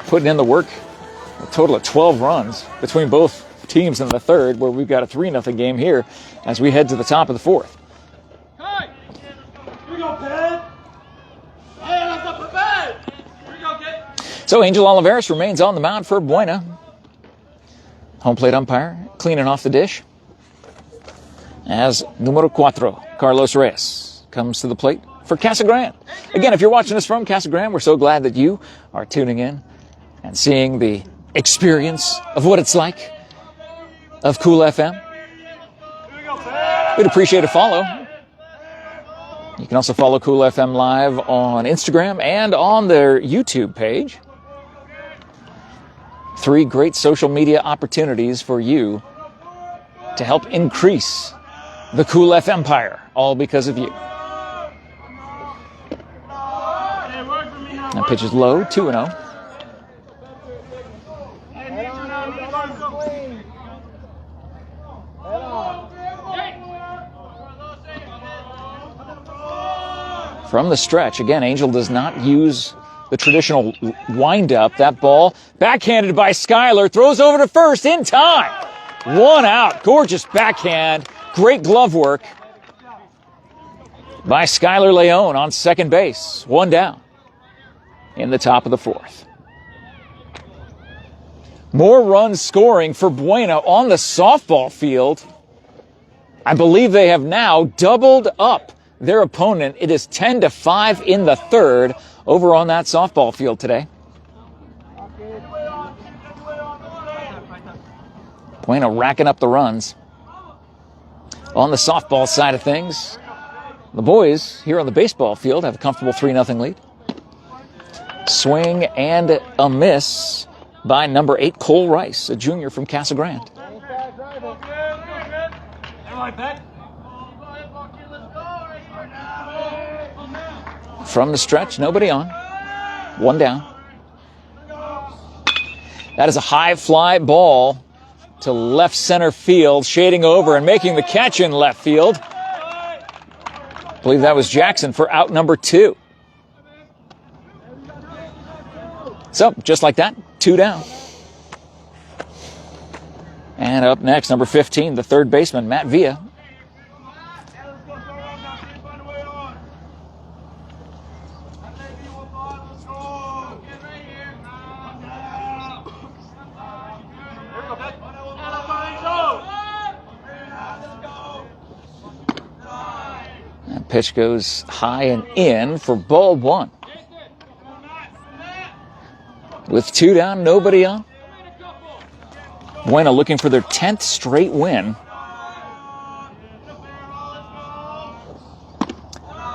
putting in the work. A total of 12 runs between both teams in the 3rd, where we've got a 3-0 game here as we head to the top of the 4th.
Hey, here we go, kid. Hey, let's go for bed. Here we go, kid.
So Angel Oliveras remains on the mound for Buena. Home plate umpire cleaning off the dish as numero 4, Carlos Reyes, comes to the plate for Casa Grande. Again, if you're watching us from Casa Grande, we're so glad that you are tuning in and seeing the experience of what it's like of Cool FM. We'd appreciate a follow. You can also follow Cool FM Live on Instagram and on their YouTube page. 3 great social media opportunities for you to help increase the Cool FM empire, all because of you. That pitch is low, 2-0. From the stretch, again, Angel does not use the traditional wind-up. That ball, backhanded by Skyler, throws over to first in time. 1 out. Gorgeous backhand. Great glove work by Skyler Leone on second base. 1 down in the top of the 4th. More runs scoring for Buena on the softball field. I believe they have now doubled up their opponent. It is 10-5 in the third over on that softball field today. Buena racking up the runs. On the softball side of things, the boys here on the baseball field have a comfortable 3-0 lead. Swing and a miss by number 8, Cole Rice, a junior from Casa Grande. From the stretch, nobody on. One down. That is a high fly ball to left center field, shading over and making the catch in left field. I believe that was Jackson for out number 2. So, just like that, 2 down. And up next, number 15, the third baseman, Matt Villa. That pitch goes high and in for ball 1. With 2 down, nobody on. Buena looking for their 10th straight win.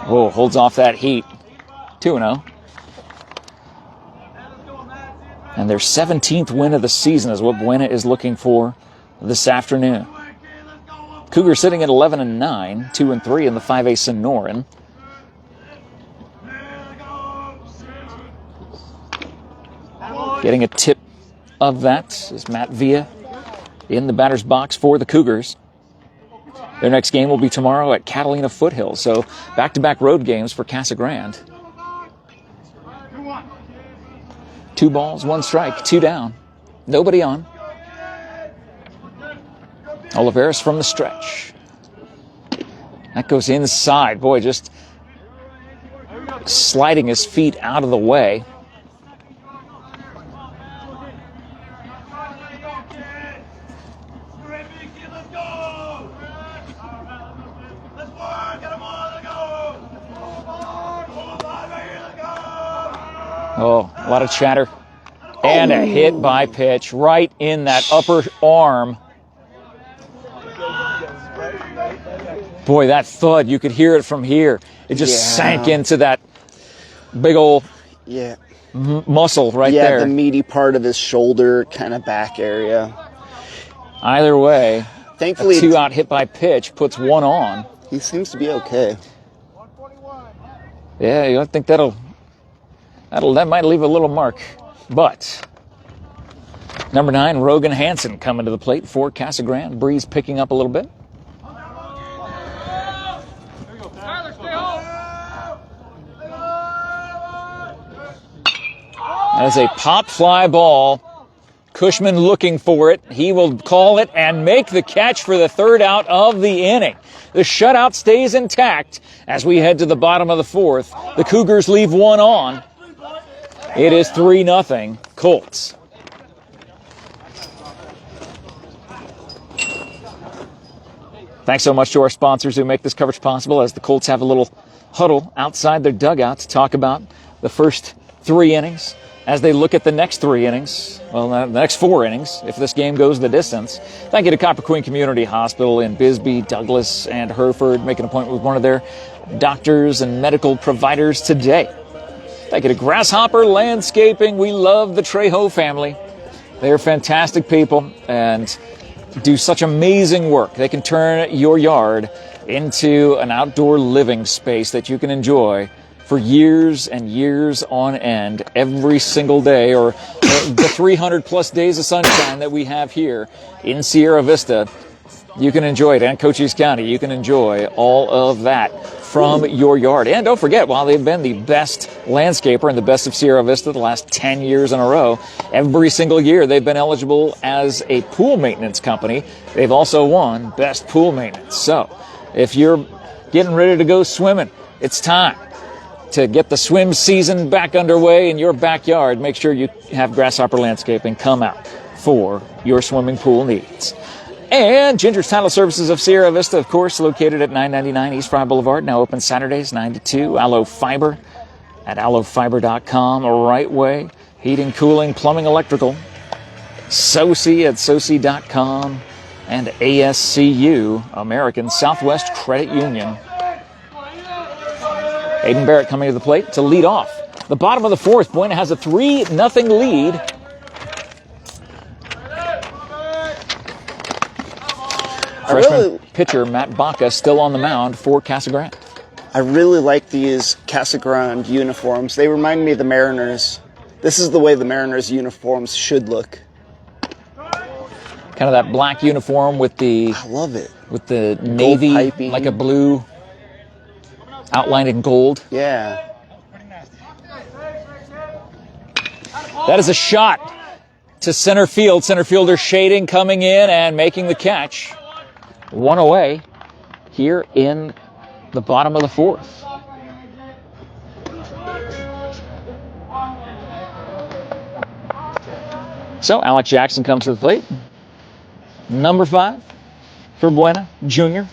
Oh, holds off that heat. 2-0. And their 17th win of the season is what Buena is looking for this afternoon. Cougars sitting at 11-9, 2-3 in the 5A Sonoran. Getting a tip of that is Matt Villa in the batter's box for the Cougars. Their next game will be tomorrow at Catalina Foothills, so back-to-back road games for Casa Grande. 2 balls, 1 strike, 2 down. Nobody on. Oliveras from the stretch. That goes inside. Boy, just sliding his feet out of the way. Oh, a lot of chatter. And a hit by pitch right in that upper arm. Boy, that thud, you could hear it from here. It just sank into that big old muscle right there.
Yeah, the meaty part of his shoulder, kind of back area.
Either way,
thankfully,
a 2-out hit by pitch puts 1 on.
He seems to be okay.
Yeah, I think that might leave a little mark. But number 9, Rogan Hansen coming to the plate for Casa Grande. Breeze picking up a little bit. That is a pop fly ball. Cushman looking for it. He will call it and make the catch for the 3rd out of the inning. The shutout stays intact as we head to the bottom of the 4th. The Cougars leave 1 on. It is 3-0 Colts. Thanks so much to our sponsors who make this coverage possible as the Colts have a little huddle outside their dugout to talk about the first 3 innings. As they look at the next 3 innings, well, the next 4 innings, if this game goes the distance. Thank you to Copper Queen Community Hospital in Bisbee, Douglas, and Hereford. Make an appointment with one of their doctors and medical providers today. Thank you to Grasshopper Landscaping. We love the Trejo family. They're fantastic people and do such amazing work. They can turn your yard into an outdoor living space that you can enjoy for years and years on end, every single day, or the 300 plus days of sunshine that we have here in Sierra Vista. You can enjoy it, and Cochise County. You can enjoy all of that from your yard. And don't forget, while they've been the best landscaper and the best of Sierra Vista the last 10 years in a row, every single year they've been eligible as a pool maintenance company. They've also won Best Pool Maintenance. So if you're getting ready to go swimming, it's time to get the swim season back underway in your backyard. Make sure you have Grasshopper Landscaping come out for your swimming pool needs. And Ginger's Title Services of Sierra Vista, of course, located at 999 East Fry Boulevard, now open Saturdays, 9 to 2. Aloe Fiber at aloefiber.com, Right Way, heating, cooling, plumbing, electrical. SOCI at soci.com. And ASCU, American Southwest Credit Union. Aiden Barrett coming to the plate to lead off. The bottom of the fourth, Buena has a 3-0 lead. Freshman pitcher Matt Baca still on the mound for Casa Grande.
I really like these Casa Grande uniforms. They remind me of the Mariners. This is the way the Mariners uniforms should look.
Kind of that black uniform with the...
I love it.
With the navy,
piping.
like a blue, outlined in gold.
Yeah.
That is a shot to center field. Center fielder Shading coming in and making the catch. One away here in the bottom of the fourth. So Alex Jackson comes to the plate. Number 5 for Buena, junior,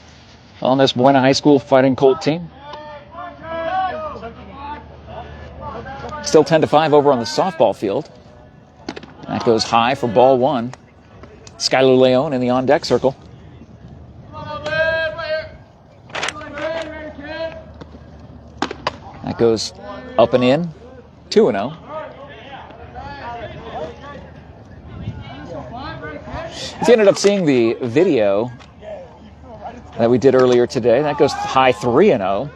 on this Buena High School Fighting Colt team. Still 10-5 over on the softball field. That goes high for ball 1. Skylar Leone in the on-deck circle. That goes up and in, 2-0. If you ended up seeing the video that we did earlier today, that goes high 3-0.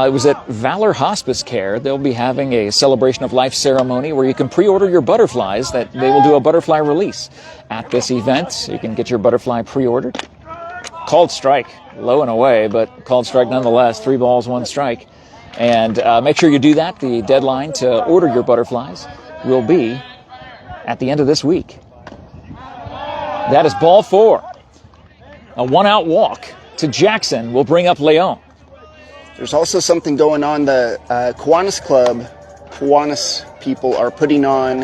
It was at Valor Hospice Care. They'll be having a celebration of life ceremony where you can pre-order your butterflies. That they will do a butterfly release at this event. You can get your butterfly pre-ordered. Called strike, low and away, but called strike nonetheless. 3 balls, 1 strike. And make sure you do that. The deadline to order your butterflies will be at the end of this week. That is ball 4. A 1-out walk to Jackson will bring up Leon.
There's also something going on. The Kiwanis Club, Kiwanis people are putting on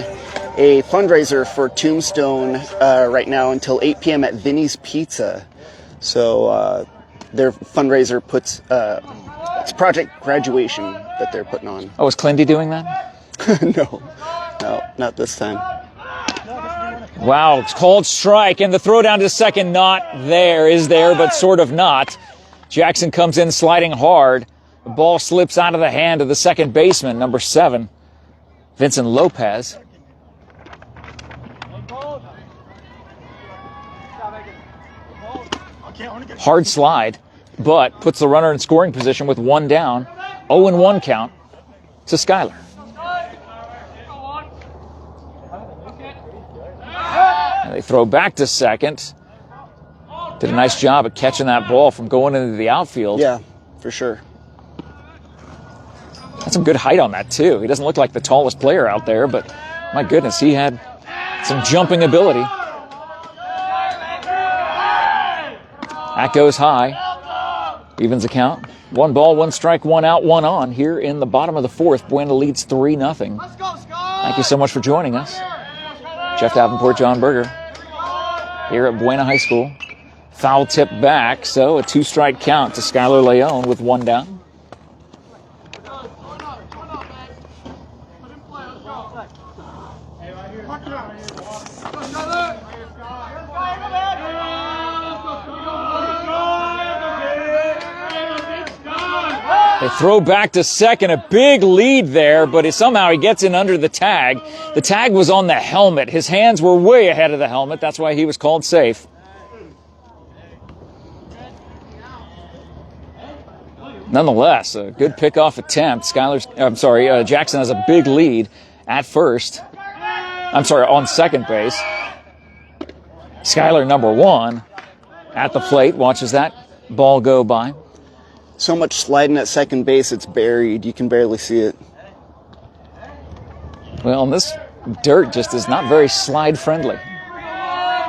a fundraiser for Tombstone right now until 8 p.m. at Vinny's Pizza. So their fundraiser puts, it's Project Graduation that they're putting on.
Oh, is Clindy doing that?
No, not this time.
Wow, it's called strike, and the throw down to second not there. Is there, but sort of not. Jackson comes in sliding hard. The ball slips out of the hand of the second baseman, number 7, Vincent Lopez. Hard slide, but puts the runner in scoring position with 1 down. 0-1 count to Skylar. And they throw back to second. Did a nice job of catching that ball from going into the outfield.
Yeah, for sure.
Had some good height on that, too. He doesn't look like the tallest player out there, but my goodness, he had some jumping ability. That goes high. Evens the count. 1 ball, 1 strike, 1 out, 1 on here in the bottom of the fourth. Buena leads 3-0. Thank you so much for joining us. Jeff Davenport, John Berger, here at Buena High School. Foul tip back, so a 2-strike count to Skylar Leone with 1 down. They throw back to second, a big lead there, but somehow he gets in under the tag. The tag was on the helmet. His hands were way ahead of the helmet. That's why he was called safe. Nonetheless, a good pickoff attempt. Jackson has a big lead at first. On second base. Skylar, number 1, at the plate, watches that ball go by.
So much sliding at second base, it's buried. You can barely see it.
Well, and this dirt just is not very slide friendly.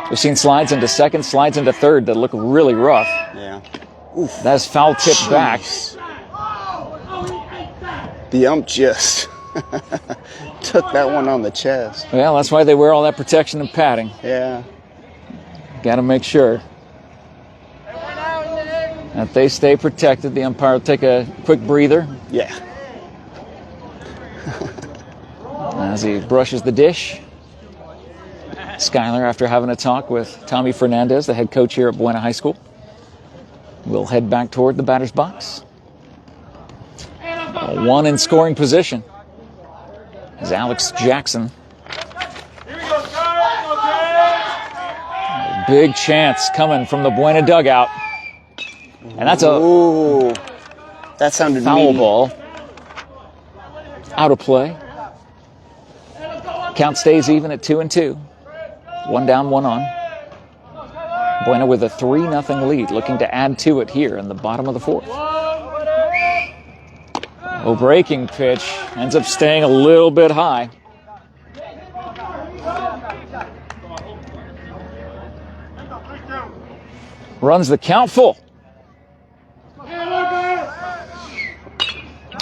We've seen slides into second, slides into third that look really rough.
Yeah. Oof.
That is foul tipped back.
The ump just took that one on the chest.
Well, that's why they wear all that protection and padding.
Yeah.
Got to make sure. that they stay protected. The umpire will take a quick breather.
Yeah.
As he brushes the dish. Skyler, after having a talk with Tommy Fernandez, the head coach here at Buena High School, will head back toward the batter's box. One in scoring position is Alex Jackson. Big chance coming from the Buena dugout. And that's a
Ooh, that sounded
foul
mean.
ball. Out of play. Count stays even at 2-2. 1 down, 1 on. Buena with a 3-0 lead, looking to add to it here in the bottom of the 4th. A breaking pitch ends up staying a little bit high. Runs the count full.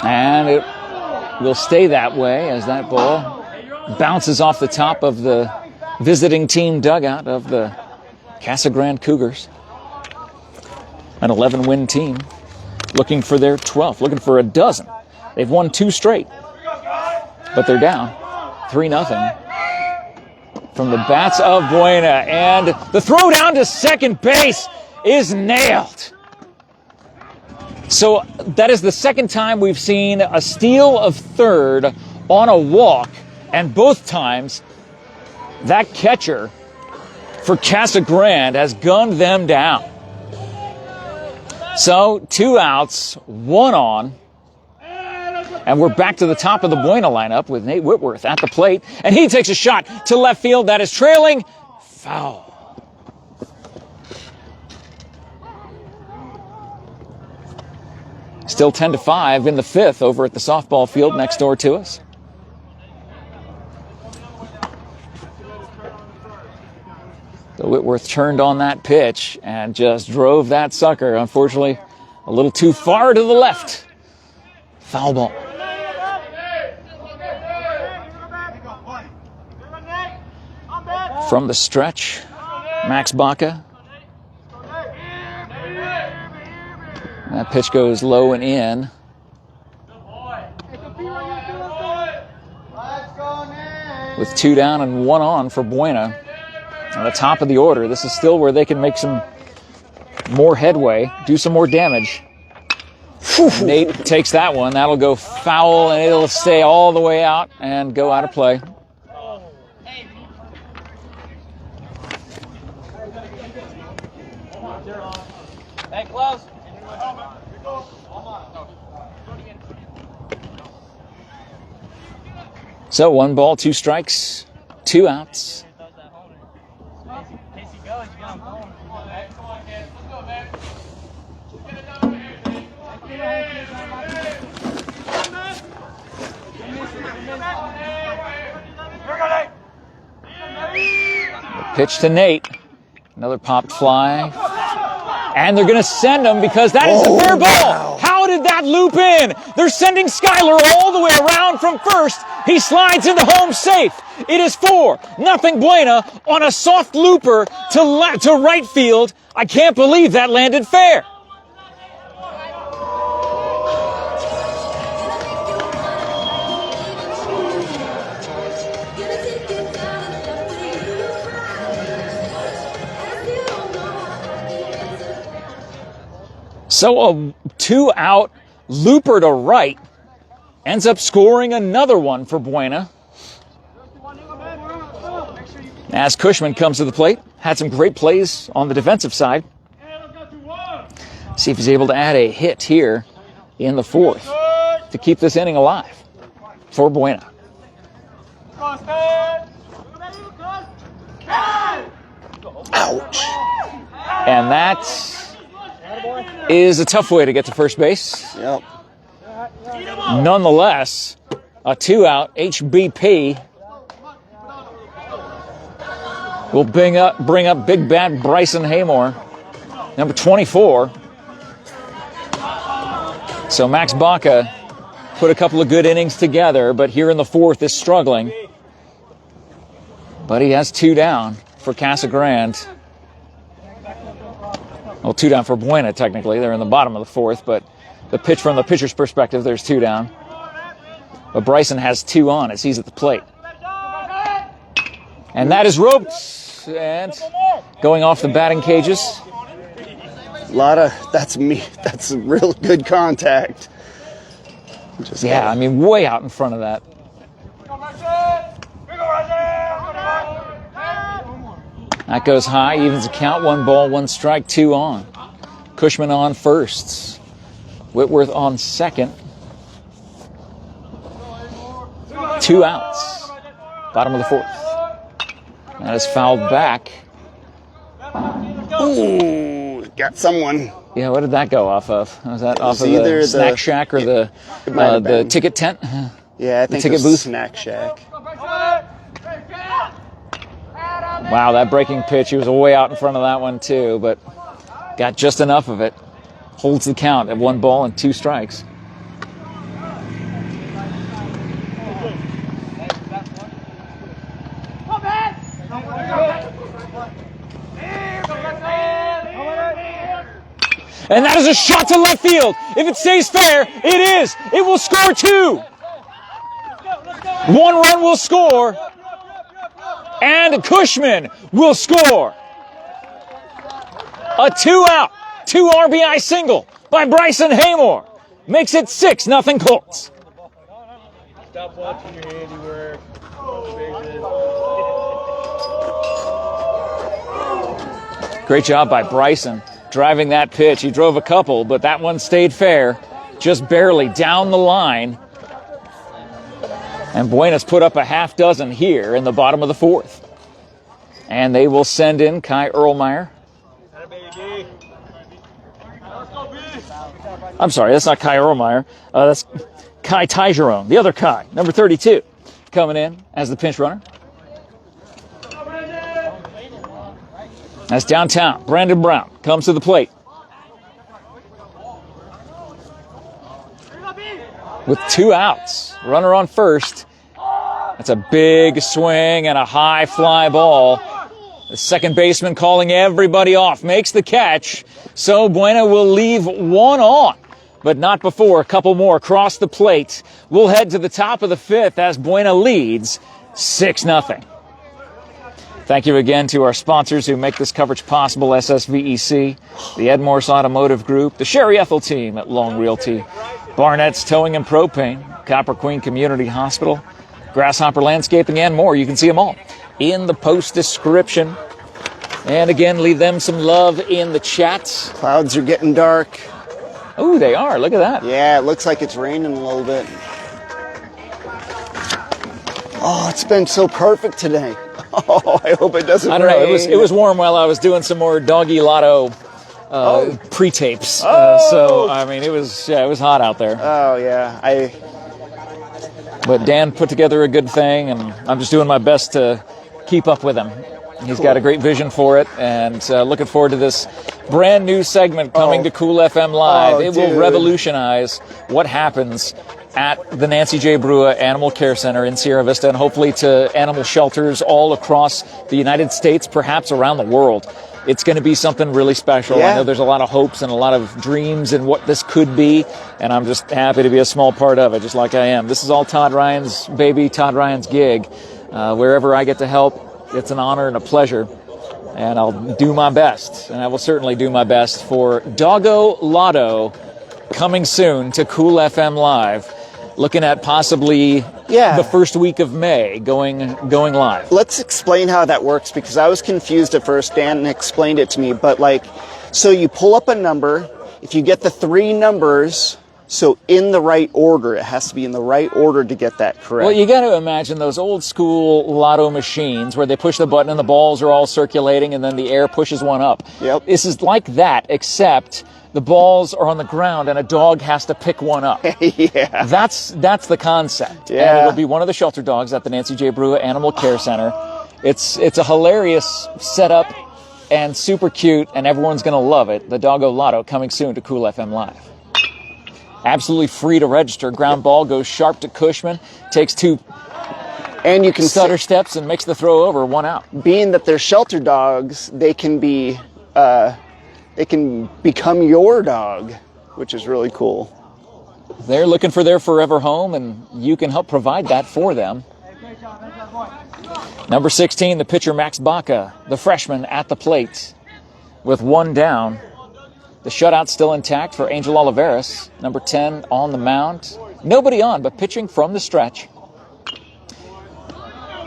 And it will stay that way as that ball bounces off the top of the visiting team dugout of the Casa Grande Cougars. An 11-win team looking for their 12th, looking for a dozen. They've won 2 straight, but they're down 3-0 from the bats of Buena. And the throw down to second base is nailed. So that is the second time we've seen a steal of third on a walk, and both times that catcher for Casa Grande has gunned them down. So 2 outs, 1 on, and we're back to the top of the Buena lineup with Nate Whitworth at the plate, and he takes a shot to left field that is trailing. Foul. Still 10-5 in the 5th over at the softball field next door to us. So Whitworth turned on that pitch and just drove that sucker, unfortunately, a little too far to the left. Foul ball. From the stretch, Max Baca. That pitch goes low and in. With 2 down and 1 on for Buena. On the top of the order, this is still where they can make some more headway, do some more damage. Nate takes that one. That'll go foul, and it'll stay all the way out and go out of play.
Hey, close.
So 1 ball, 2 strikes, 2 outs. Pitch to Nate. Another popped fly. And they're going to send him because that is a fair ball.
Wow.
How did that loop in? They're sending Skyler all the way around from first. He slides into home safe. It is 4-0 Buena on a soft looper to right field. I can't believe that landed fair. So a 2-out looper to right ends up scoring another one for Buena. As Cushman comes to the plate, had some great plays on the defensive side. See if he's able to add a hit here in the 4th to keep this inning alive for Buena.
Ouch.
And that is a tough way to get to first base.
Yep.
Nonetheless, a 2-out HBP will bring up big bad Bryson Haymore, number 24. So Max Baca put a couple of good innings together, but here in the 4th is struggling. But he has 2 down for Casa Grande. Well, 2 down for Buena, technically. They're in the bottom of the 4th, but the pitch from the pitcher's perspective, there's 2 down. But Bryson has 2 on as he's at the plate. And that is roped. And going off the batting cages.
That's real good contact.
Yeah, I mean, way out in front of that. That goes high, evens the count, 1 ball, 1 strike, 2 on. Cushman on first. Whitworth on second. 2 outs. Bottom of the 4th. That is fouled back.
Ooh, got someone.
Yeah, what did that go off of? Was that off of
either
the snack shack or the ticket tent?
Yeah, I think
ticket
it was
booth?
Snack Shack.
Wow, that breaking pitch, he was way out in front of that one too, but got just enough of it. Holds the count at 1 ball and 2 strikes. And that is a shot to left field. If it stays fair, it is. It will score 2. 1 run will score. And Cushman will score. A 2-out, 2 RBI single by Bryson Haymore. Makes it 6-0 Colts.
Stop watching your handiwork.
Great job by Bryson driving that pitch. He drove a couple, but that one stayed fair. Just barely down the line. And Buena's put up a half dozen here in the bottom of the 4th. And they will send in Kai Erlmeyer. I'm sorry, that's not Kai Erlmeyer. That's Kai Tigerone, the other Kai, number 32, coming in as the pinch runner. That's downtown. Brandon Brown comes to the plate. With 2 outs. Runner on first. That's a big swing and a high fly ball. The second baseman calling everybody off. Makes the catch. So Buena will leave 1 on. But not before a couple more cross the plate. We'll head to the top of the 5th as Buena leads 6-0. Thank you again to our sponsors who make this coverage possible, SSVEC, the MORSE Automotive Group, the Sherry ETHELL team at Long Realty, BARNETT'S Towing and Propane, Copper Queen Community Hospital, Grasshopper Landscaping, and more. You can see them all in the post description. And again, leave them some love in the chats.
Clouds are getting dark.
Oh, they are. Look at that.
Yeah, it looks like it's raining a little bit. Oh, it's been so perfect today. Oh, I hope it doesn't rain.
I don't know. It was warm while I was doing some more Doggy Lotto pre-tapes. So, I mean, it was hot out there.
Oh, yeah.
But Dan put together a good thing, and I'm just doing my best to keep up with him. He's got a great vision for it, and looking forward to this brand new segment coming to Cool FM Live. It will revolutionize what happens at the Nancy J. Brua Animal Care Center in Sierra Vista, and hopefully to animal shelters all across the United States, perhaps around the world. It's going to be something really special.
Yeah.
I know there's a lot of hopes and a lot of dreams in what this could be, and I'm just happy to be a small part of it, just like I am. This is all Todd Ryan's baby, Todd Ryan's gig. Wherever I get to help, it's an honor and a pleasure, and I'll do my best, and I will certainly do my best for Doggo Lotto coming soon to Cool FM Live. Looking at possibly the first week of May going live.
Let's explain how that works, because I was confused at first. Dan explained it to me, but so you pull up a number. If you get the 3 numbers, so in the right order, it has to be in the right order to get that correct.
Well, you got to imagine those old school lotto machines where they push the button and the balls are all circulating and then the air pushes one up.
Yep.
This is like that, except the balls are on the ground and a dog has to pick one up.
Yeah.
That's the concept.
Yeah.
And it'll be one of the shelter dogs at the Nancy J. Brua Animal Care Center. It's a hilarious setup and super cute, and everyone's going to love it. The Doggo Lotto coming soon to Cool FM Live. Absolutely free to register. Ground ball goes sharp to Cushman. Takes 2
and you can
stutter steps and makes the throw over, 1 out.
Being that they're shelter dogs, they can be they can become your dog, which is really cool.
They're looking for their forever home, and you can help provide that for them. Number 16, the pitcher Max Baca, the freshman at the plate with one down. The shutout still intact for Angel Olivares. Number 10 on the mound. Nobody on, but pitching from the stretch.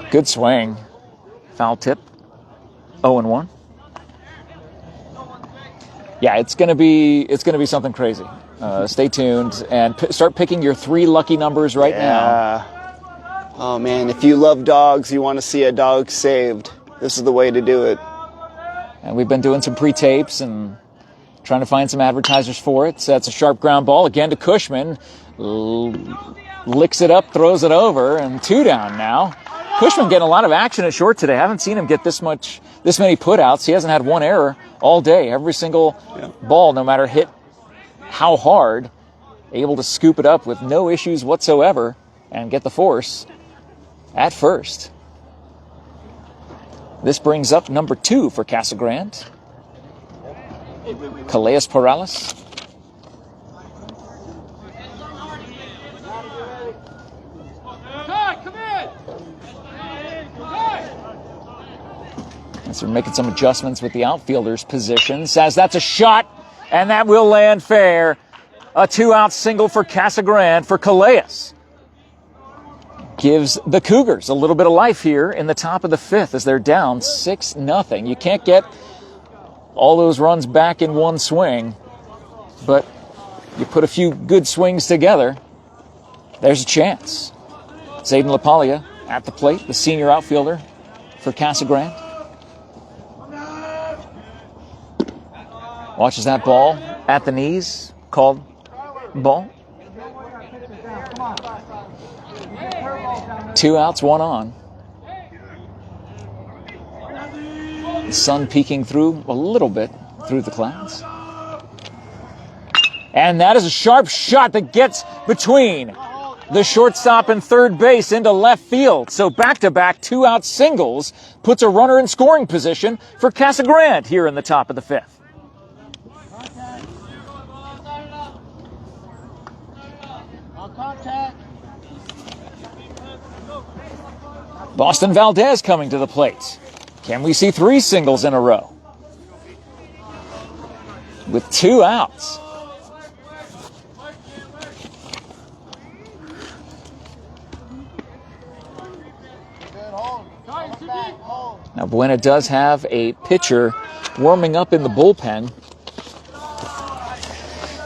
Good swing. Foul tip. 0-1. Yeah, it's gonna be something crazy. Stay tuned and start picking your 3 lucky numbers right now.
Oh man, if you love dogs, you want to see a dog saved, this is the way to do it.
And we've been doing some pre-tapes and trying to find some advertisers for it. So that's a sharp ground ball again to Cushman. Licks it up, throws it over, and 2 down now. Cushman getting a lot of action at short today. I haven't seen him get this many putouts. He hasn't had one error all day. Every single ball, no matter hit how hard, able to scoop it up with no issues whatsoever and get the force at first. This brings up number 2 for Casa Grande. Calais Perales. So we're making some adjustments with the outfielder's positions as that's a shot, and that will land fair. A 2-out single for Casa Grande for Calais. Gives the Cougars a little bit of life here in the top of the 5th as they're down 6-0. You can't get all those runs back in one swing, but you put a few good swings together, there's a chance. Zayden LaPaglia at the plate, the senior outfielder for Casa Grande. Watches that ball at the knees, called ball. 2 outs, 1 on. The sun peeking through a little bit through the clouds. And that is a sharp shot that gets between the shortstop and third base into left field. So back-to-back 2-out singles puts a runner in scoring position for Casa Grande here in the top of the 5th. Boston Valdez coming to the plate. Can we see 3 singles in a row? With 2 outs. Now Buena does have a pitcher warming up in the bullpen.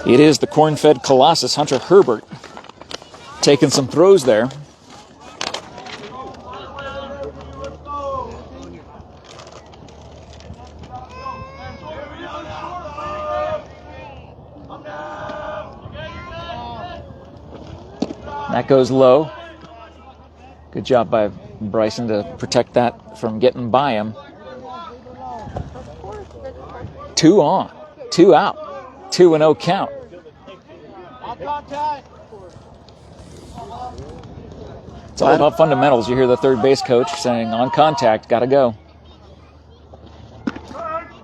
It is the corn-fed Colossus, Hunter Herbert, taking some throws there. That goes low. Good job by Bryson to protect that from getting by him. 2 on, 2 out, 2-0 count. It's all about fundamentals. You hear the third base coach saying, on contact, gotta go.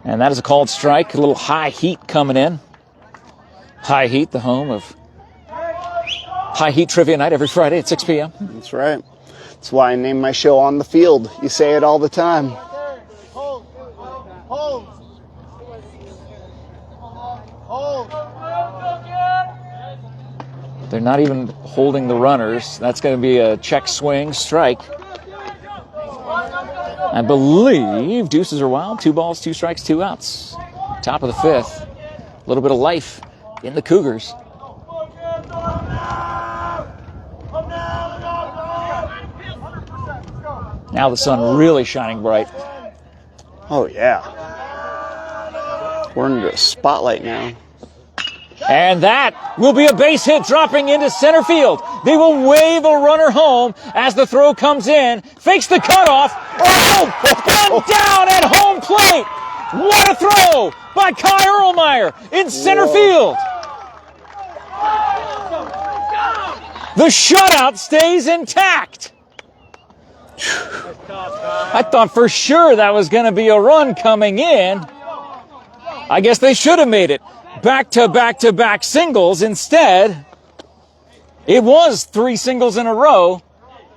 And that is a called strike. A little high heat coming in. High Heat, the home of High Heat Trivia Night every Friday at 6 p.m.
That's right. That's why I named my show On the Field. You say it all the time.
Hold. Hold. Hold.
They're not even holding the runners. That's going to be a check swing strike. I believe deuces are wild. 2 balls, 2 strikes, 2 outs. Top of the 5th. A little bit of life in the Cougars. Now the sun really shining bright.
Oh, yeah. We're under a spotlight now.
And that will be a base hit dropping into center field. They will wave a runner home as the throw comes in. Fakes the cutoff. Oh! And down at home plate. What a throw by Kai Erlmeyer in center field. The shutout stays intact. I thought for sure that was going to be a run coming in. I guess they should have made it back-to-back-to-back singles. Instead, it was 3 singles in a row,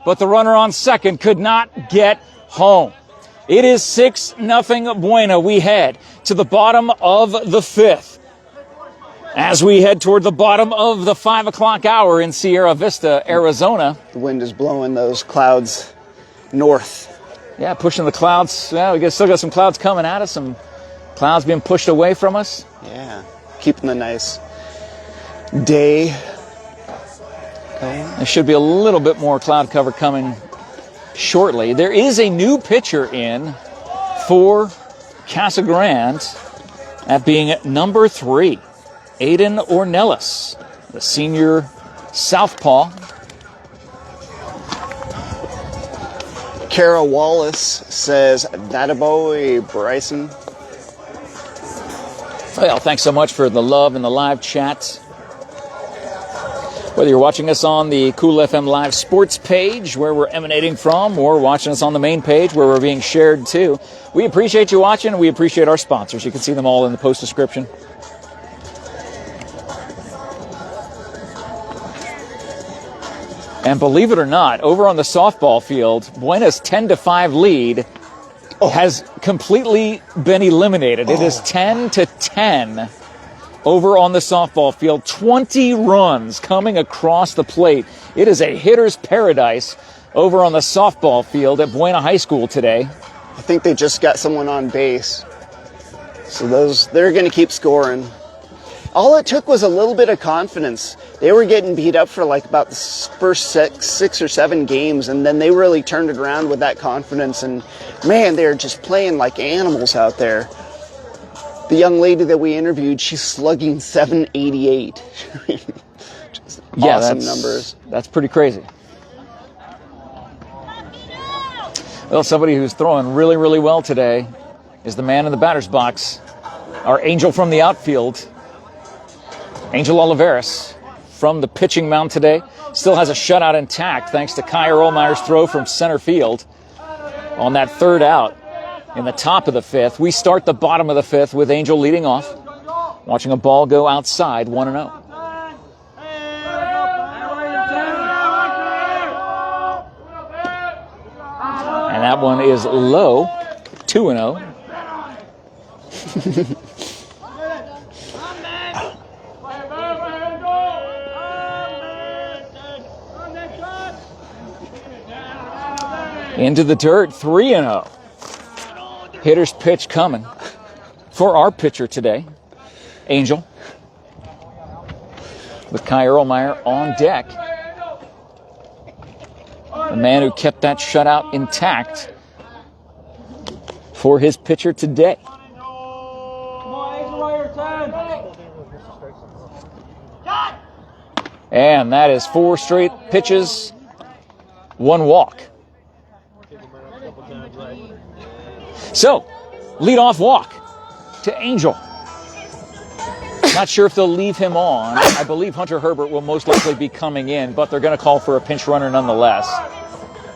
but the runner on second could not get home. It is 6-0 Buena. We head to the bottom of the 5th. As we head toward the bottom of the 5 o'clock hour in Sierra Vista, Arizona.
The wind is blowing those clouds north.
Yeah, pushing the clouds. Yeah, we still got some clouds coming at us, some clouds being pushed away from us.
Yeah, keeping the nice day going.
There should be a little bit more cloud cover coming shortly. There is a new pitcher in for Casa Grande, that being number 3, Aiden Ornelas, the senior southpaw.
Kara Wallace says, "That a boy, Bryson."
Well, thanks so much for the love and the live chat. Whether you're watching us on the Cool FM Live Sports page, where we're emanating from, or watching us on the main page, where we're being shared to, we appreciate you watching, and we appreciate our sponsors. You can see them all in the post description. And believe it or not, over on the softball field, Buena's 10-5 lead has completely been eliminated. It is 10-10 over on the softball field. 20 runs coming across the plate. It is a hitter's paradise over on the softball field at Buena High School today.
I think they just got someone on base. So they're going to keep scoring. All it took was a little bit of confidence. They were getting beat up for like about the first 6 or 7 games, and then they really turned it around with that confidence. And man, they're just playing like animals out there. The young lady that we interviewed, she's slugging 788. Just awesome numbers.
That's pretty crazy. Well, somebody who's throwing really, really well today is the man in the batter's box, our angel from the outfield, Angel Oliveras, from the pitching mound today. Still has a shutout intact thanks to Kai Erlmeyer's throw from center field on that 3rd out in the top of the 5th. We start the bottom of the 5th with Angel leading off, watching a ball go outside 1-0. And that one is low, 2-0. Into the dirt, 3-0. Hitter's pitch coming for our pitcher today, Angel, with Kai Erlmeyer on deck. The man who kept that shutout intact for his pitcher today. And that is 4 straight pitches, 1 walk. So, leadoff walk to Angel. Not sure if they'll leave him on. I believe Hunter Herbert will most likely be coming in, but they're going to call for a pinch runner nonetheless.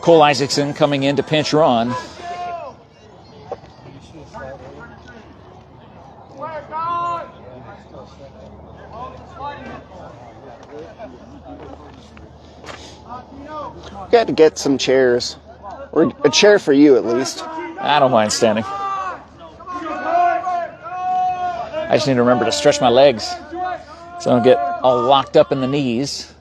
Cole Isaacson coming in to pinch run.
Got to get some chairs, or a chair for you at least.
I don't mind standing. I just need to remember to stretch my legs so I don't get all locked up in the knees.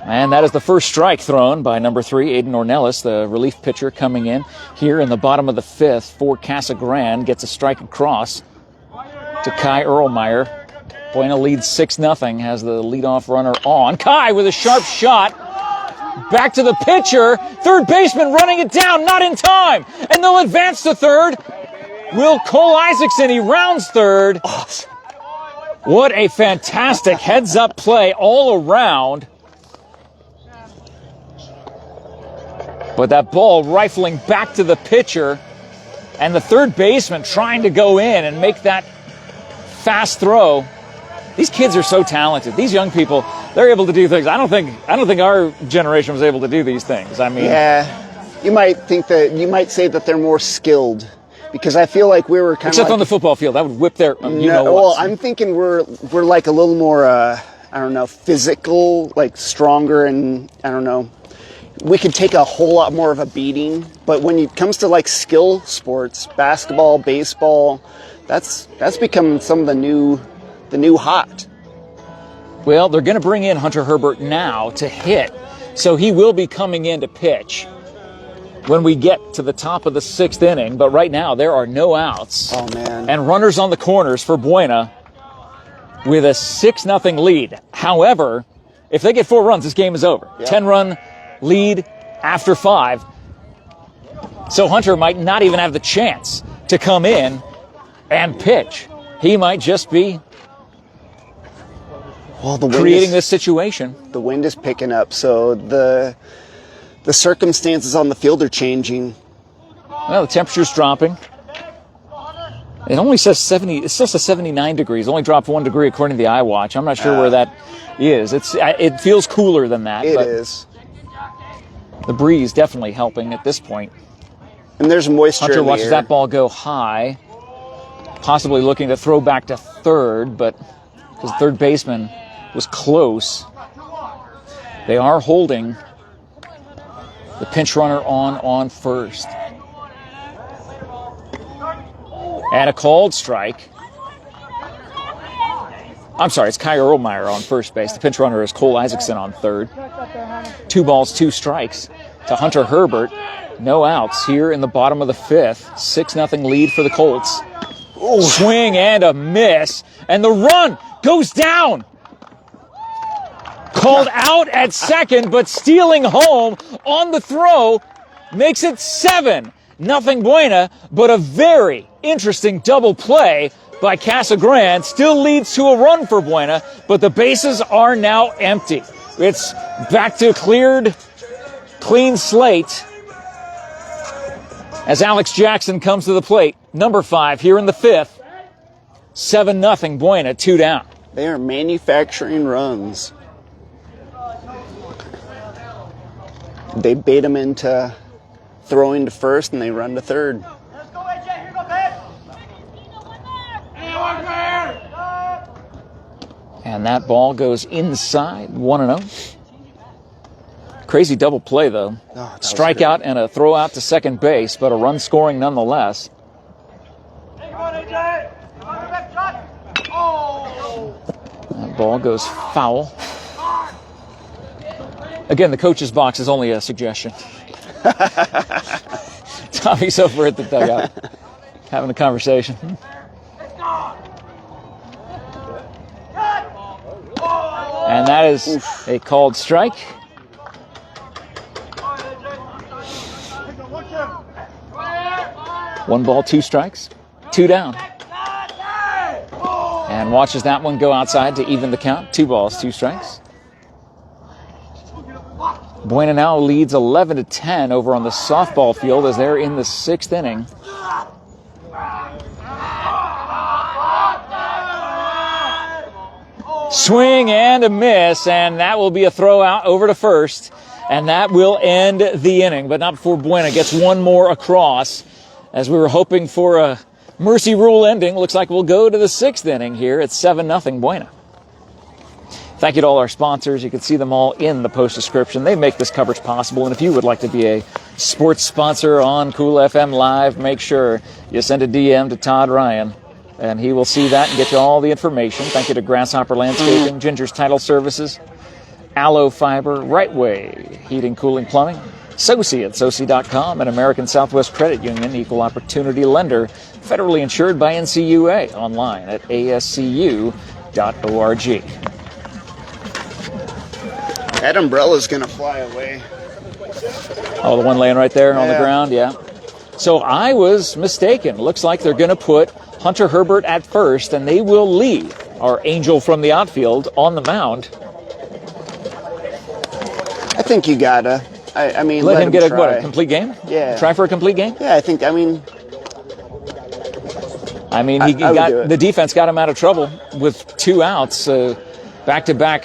And that is the first strike thrown by number 3, Aiden Ornelas, the relief pitcher coming in here in the bottom of the 5th for Casa Grande. Gets a strike across to Kai Erlmeyer. Buena leads 6-0, has the leadoff runner on. Kai with a sharp shot. Back to the pitcher. Third baseman running it down, not in time. And they'll advance to third. Will Cole Isaacson, he rounds third.
Awesome.
What a fantastic heads-up play all around. But that ball rifling back to the pitcher, and the third baseman trying to go in and make that fast throw. These kids are so talented. These young people, they're able to do things. I don't think our generation was able to do these things. I mean,
yeah, you might say that they're more skilled because I feel like we were kind of
except on the football field, that would whip their.
Well, I'm thinking we're like a little more I don't know, physical, like stronger, and I don't know. We could take a whole lot more of a beating, but when it comes to like skill sports, basketball, baseball, that's become some of the new hot.
Well, they're going to bring in Hunter Herbert now to hit, so he will be coming in to pitch when we get to the top of the 6th inning. But right now there are no outs.
Oh man!
And runners on the corners for Buena with a 6-0 lead. However, if they get 4 runs, this game is over.
Yep.
10-run lead after 5. So Hunter might not even have the chance to come in and pitch. He might just be creating this situation.
The wind is picking up, so the circumstances on the field are changing.
Well, the temperature's dropping. It only says 70. It still says 79 degrees. Only dropped 1 degree according to the iWatch. I'm not sure where that is. It feels cooler than that.
It is.
The breeze definitely helping at this point.
And there's moisture
Hunter
in the
watches
air.
that ball go high, possibly looking to throw back to third, but because third baseman was close. They are holding the pinch runner on first. And a called strike. I'm sorry, it's Kyer Ohlmeyer on first base. The pinch runner is Cole Isaacson on third. 2 balls, 2 strikes to Hunter Herbert. No outs here in the bottom of the 5th. 6-0 lead for the Colts.
Ooh.
Swing and a miss. And the run goes down. Called out at second, but stealing home on the throw makes it 7-0 Buena, but a very interesting double play by Casa Grande still leads to a run for Buena, but the bases are now empty. It's back to clean slate as Alex Jackson comes to the plate. Number 5 here in the 5th. 7-0 Buena, 2 down.
They are manufacturing runs. They bait him into throwing to first, and they run to third.
Let's go, AJ. Here you go, babe.
And that ball goes inside, 1-0. Crazy double play, though. Strikeout and a throw out to second base, but a run scoring nonetheless.
Hey, come on, AJ. Come on, back shot. Oh!
That ball goes foul. Again, the coach's box is only a suggestion. Tommy's over at the dugout having a conversation. And that is a called strike. One ball, 2 strikes, 2 down. And watches that one go outside to even the count. 2 balls, 2 strikes. Buena now leads 11-10 over on the softball field as they're in the 6th inning. Swing and a miss, and that will be a throw out over to first, and that will end the inning, but not before Buena gets one more across. As we were hoping for a mercy rule ending, looks like we'll go to the 6th inning here at 7-0 Buena. Thank you to all our sponsors. You can see them all in the post description. They make this coverage possible. And if you would like to be a sports sponsor on Cool FM Live, make sure you send a DM to Todd Ryan, and he will see that and get you all the information. Thank you to Grasshopper Landscaping, Ginger's Title Services, Aloe Fiber, Right Way, Heating, Cooling, Plumbing, Soci at Soci.com, and American Southwest Credit Union, Equal Opportunity Lender, federally insured by NCUA, online at ascu.org.
That umbrella's going to fly away.
Oh, the one laying right there on the ground? Yeah. So I was mistaken. Looks like they're going to put Hunter Herbert at first, and they will leave our angel from the outfield on the mound.
I think you got to. I mean,
let him get a
try.
complete game?
Yeah.
Try for a complete game?
Yeah, I think,
he got the defense got him out of trouble with 2 outs, back-to-back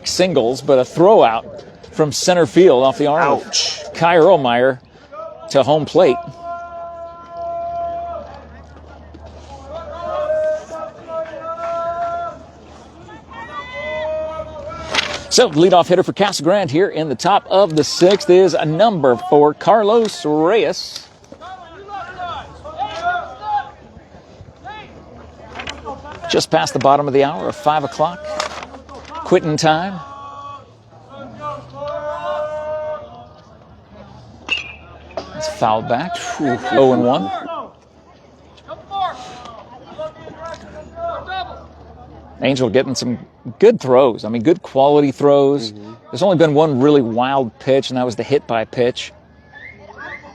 singles, but a throw out from center field off the arm of Kyer Ohlmeyer to home plate. So, leadoff hitter for Casa Grande here in the top of the 6th is a number 4, Carlos Reyes. Just past the bottom of the hour of 5 o'clock. Quitting time. It's fouled back. 0-1. Angel getting some good throws. I mean, good quality throws. There's only been one really wild pitch, and that was the hit by pitch.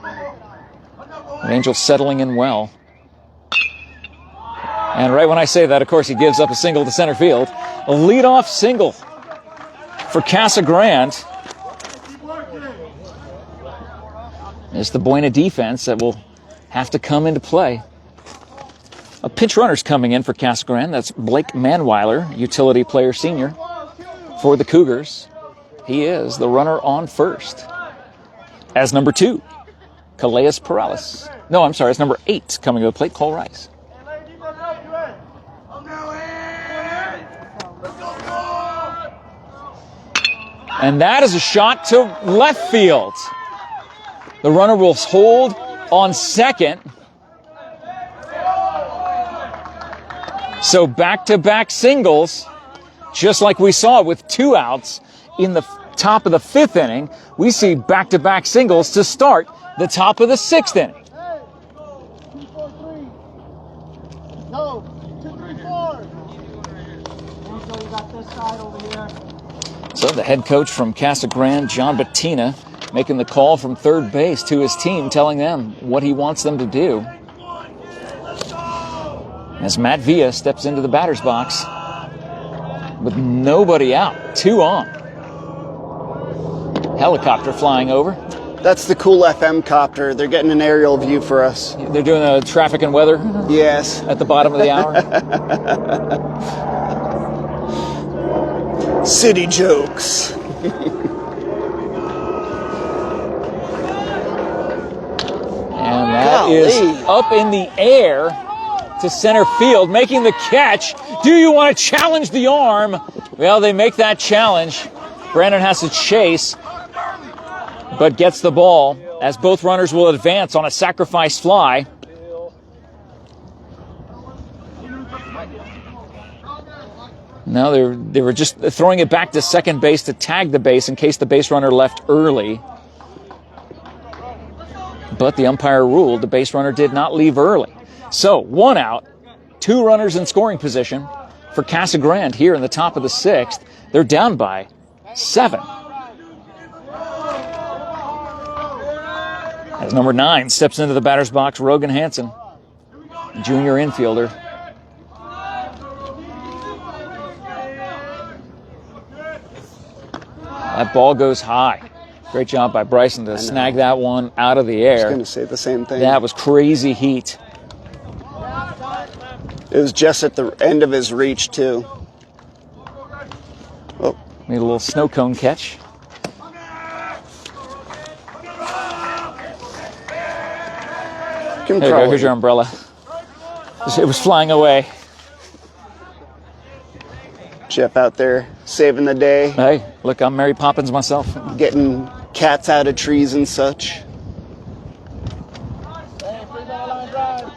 And Angel settling in well. And right when I say that, of course, he gives up a single to center field. A leadoff single for Casa Grande. It's the Buena defense that will have to come into play. A pinch runner's coming in for Casa Grande. That's Blake Manweiler, utility player senior for the Cougars. He is the runner on first. As number 2, Calais Perales. No, I'm sorry, it's number 8 coming to the plate, Cole Rice. And that is a shot to left field. The runner will hold on second. So back-to-back singles, just like we saw with 2 outs in the top of the 5th inning. We see back-to-back singles to start the top of the 6th inning.
Hey, 2, 4, 3. No, 2, 3, 4. Angel, you got this side over here.
So the head coach from Casa Grande, John Bettina, making the call from third base to his team, telling them what he wants them to do. As Matt Villa steps into the batter's box with nobody out, 2 on. Helicopter flying over.
That's the cool FM copter. They're getting an aerial view for us.
They're doing the traffic and weather
Yes.
at the bottom of the hour.
City jokes.
And that is up in the air to center field, making the catch. Do you want to challenge the arm? Well, they make that challenge. Brandon has to chase, but gets the ball as both runners will advance on a sacrifice fly. No, they were just throwing it back to second base to tag the base in case the base runner left early. But the umpire ruled the base runner did not leave early. So 1 out, 2 runners in scoring position for Casa Grande here in the top of the 6th. They're down by 7. As number 9 steps into the batter's box, Rogan Hansen, junior infielder. That ball goes high. Great job by Bryson to snag that one out of the air.
I was going to say the same thing.
That was crazy heat.
It was just at the end of his reach, too. Oh.
Made a little snow cone catch. There you go. Here's your umbrella. It was flying away.
Jeff out there saving the day.
Hey, look, I'm Mary Poppins myself.
Getting cats out of trees and such.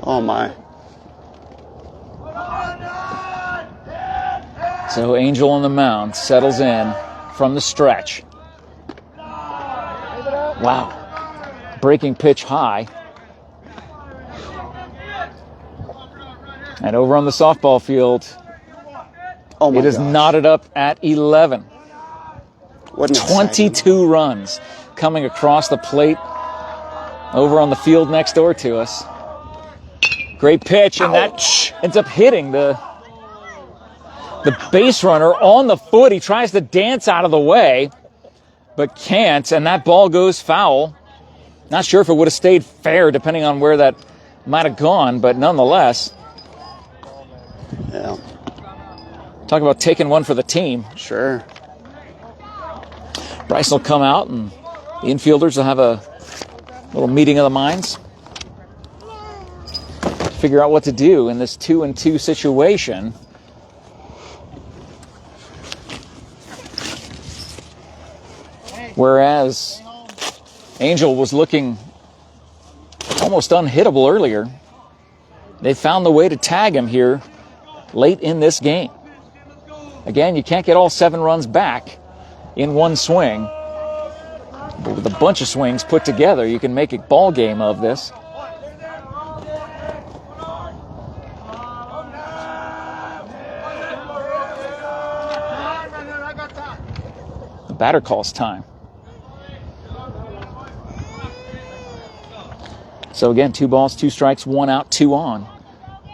Oh, my.
So Angel on the mound settles in from the stretch. Wow. Breaking pitch high. And over on the softball field,
Oh my
it is
gosh.
knotted up at 11.
What an
22
exciting.
runs coming across the plate over on the field next door to us. Great pitch, and
Ouch.
that ends up hitting the base runner on the foot. He tries to dance out of the way, but can't, and that ball goes foul. Not sure if it would have stayed fair depending on where that might have gone, but nonetheless.
Yeah.
Talk about taking one for the team.
Sure.
Bryce will come out, and the infielders will have a little meeting of the minds to figure out what to do in this 2-2 situation. Whereas Angel was looking almost unhittable earlier. They found the way to tag him here late in this game. Again, you can't get all 7 runs back in one swing. But with a bunch of swings put together, you can make a ball game of this. The batter calls time. So again, 2 balls, 2 strikes, 1 out, 2 on.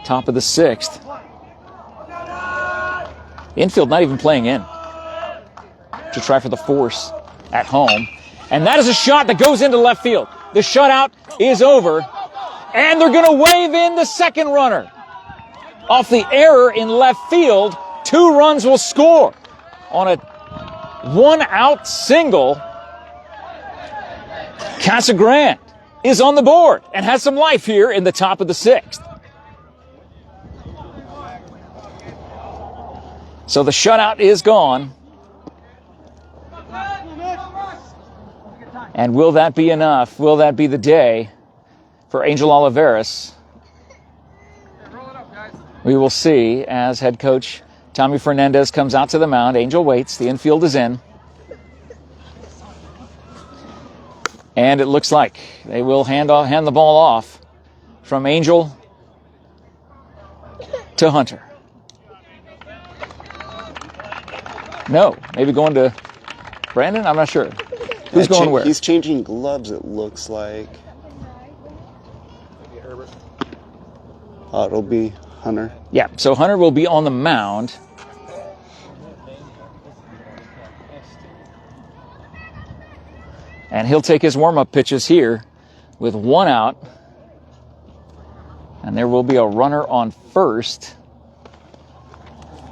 Top of the 6th. Infield not even playing in to try for the force at home. And that is a shot that goes into left field. The shutout is over. And they're going to wave in the second runner. Off the error in left field, 2 runs will score on a 1-out single. Casa Grande is on the board and has some life here in the top of the 6th. So the shutout is gone. And will that be enough? Will that be the day for Angel Olivares? We will see as head coach Tommy Fernandez comes out to the mound. Angel waits. The infield is in. And it looks like they will hand the ball off from Angel to Hunter. No, maybe going to Brandon? I'm not sure. Who's going where?
He's changing gloves, it looks like. Oh, it'll be Hunter.
Yeah, so Hunter will be on the mound. And he'll take his warm-up pitches here with 1 out. And there will be a runner on first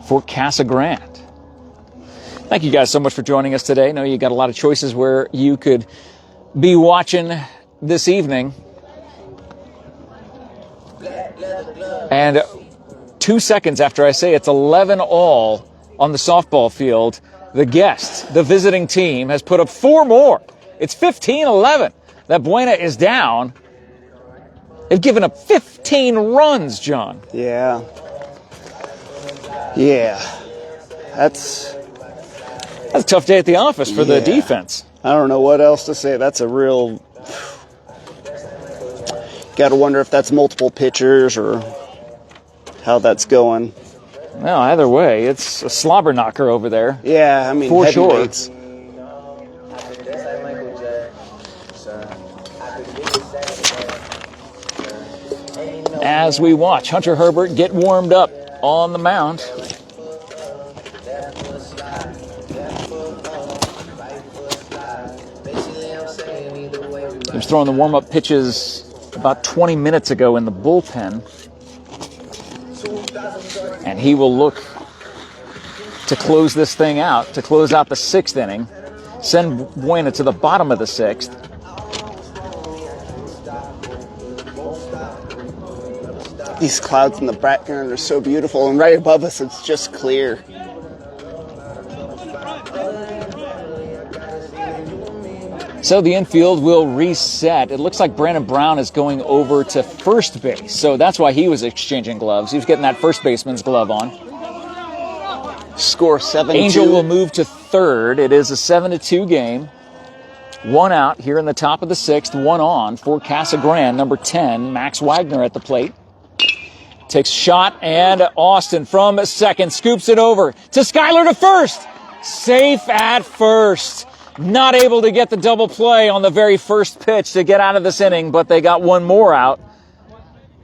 for Casa Grande. Thank you guys so much for joining us today. I know you got a lot of choices where you could be watching this evening. And 2 seconds after I say it's 11-all on the softball field, the guest, the visiting team, has put up 4 more. It's 15-11 that Buena is down. They've given up 15 runs, John.
Yeah. Yeah. That's
a tough day at the office for the defense.
I don't know what else to say. That's a real... Got to wonder if that's multiple pitchers or how that's going.
Well, either way, it's a slobber knocker over there.
Yeah, I mean,
for sure.
Weights.
As we watch Hunter Herbert get warmed up on the mound. He was throwing the warm-up pitches about 20 minutes ago in the bullpen. And he will look to close this thing out, to close out the 6th inning, send Buena to the bottom of the 6th.
These clouds in the background are so beautiful, and right above us it's just clear.
So the infield will reset. It looks like Brandon Brown is going over to first base. So that's why he was exchanging gloves. He was getting that first baseman's glove on.
Score 7-2.
Angel will move to third. It is a 7-2 game. 1 out here in the top of the 6th. 1 on for Casa Grande, number 10, Max Wagner at the plate. Takes shot, and Austin from second scoops it over to Skyler to first. Safe at first. Not able to get the double play on the very first pitch to get out of this inning, but they got 1 more out.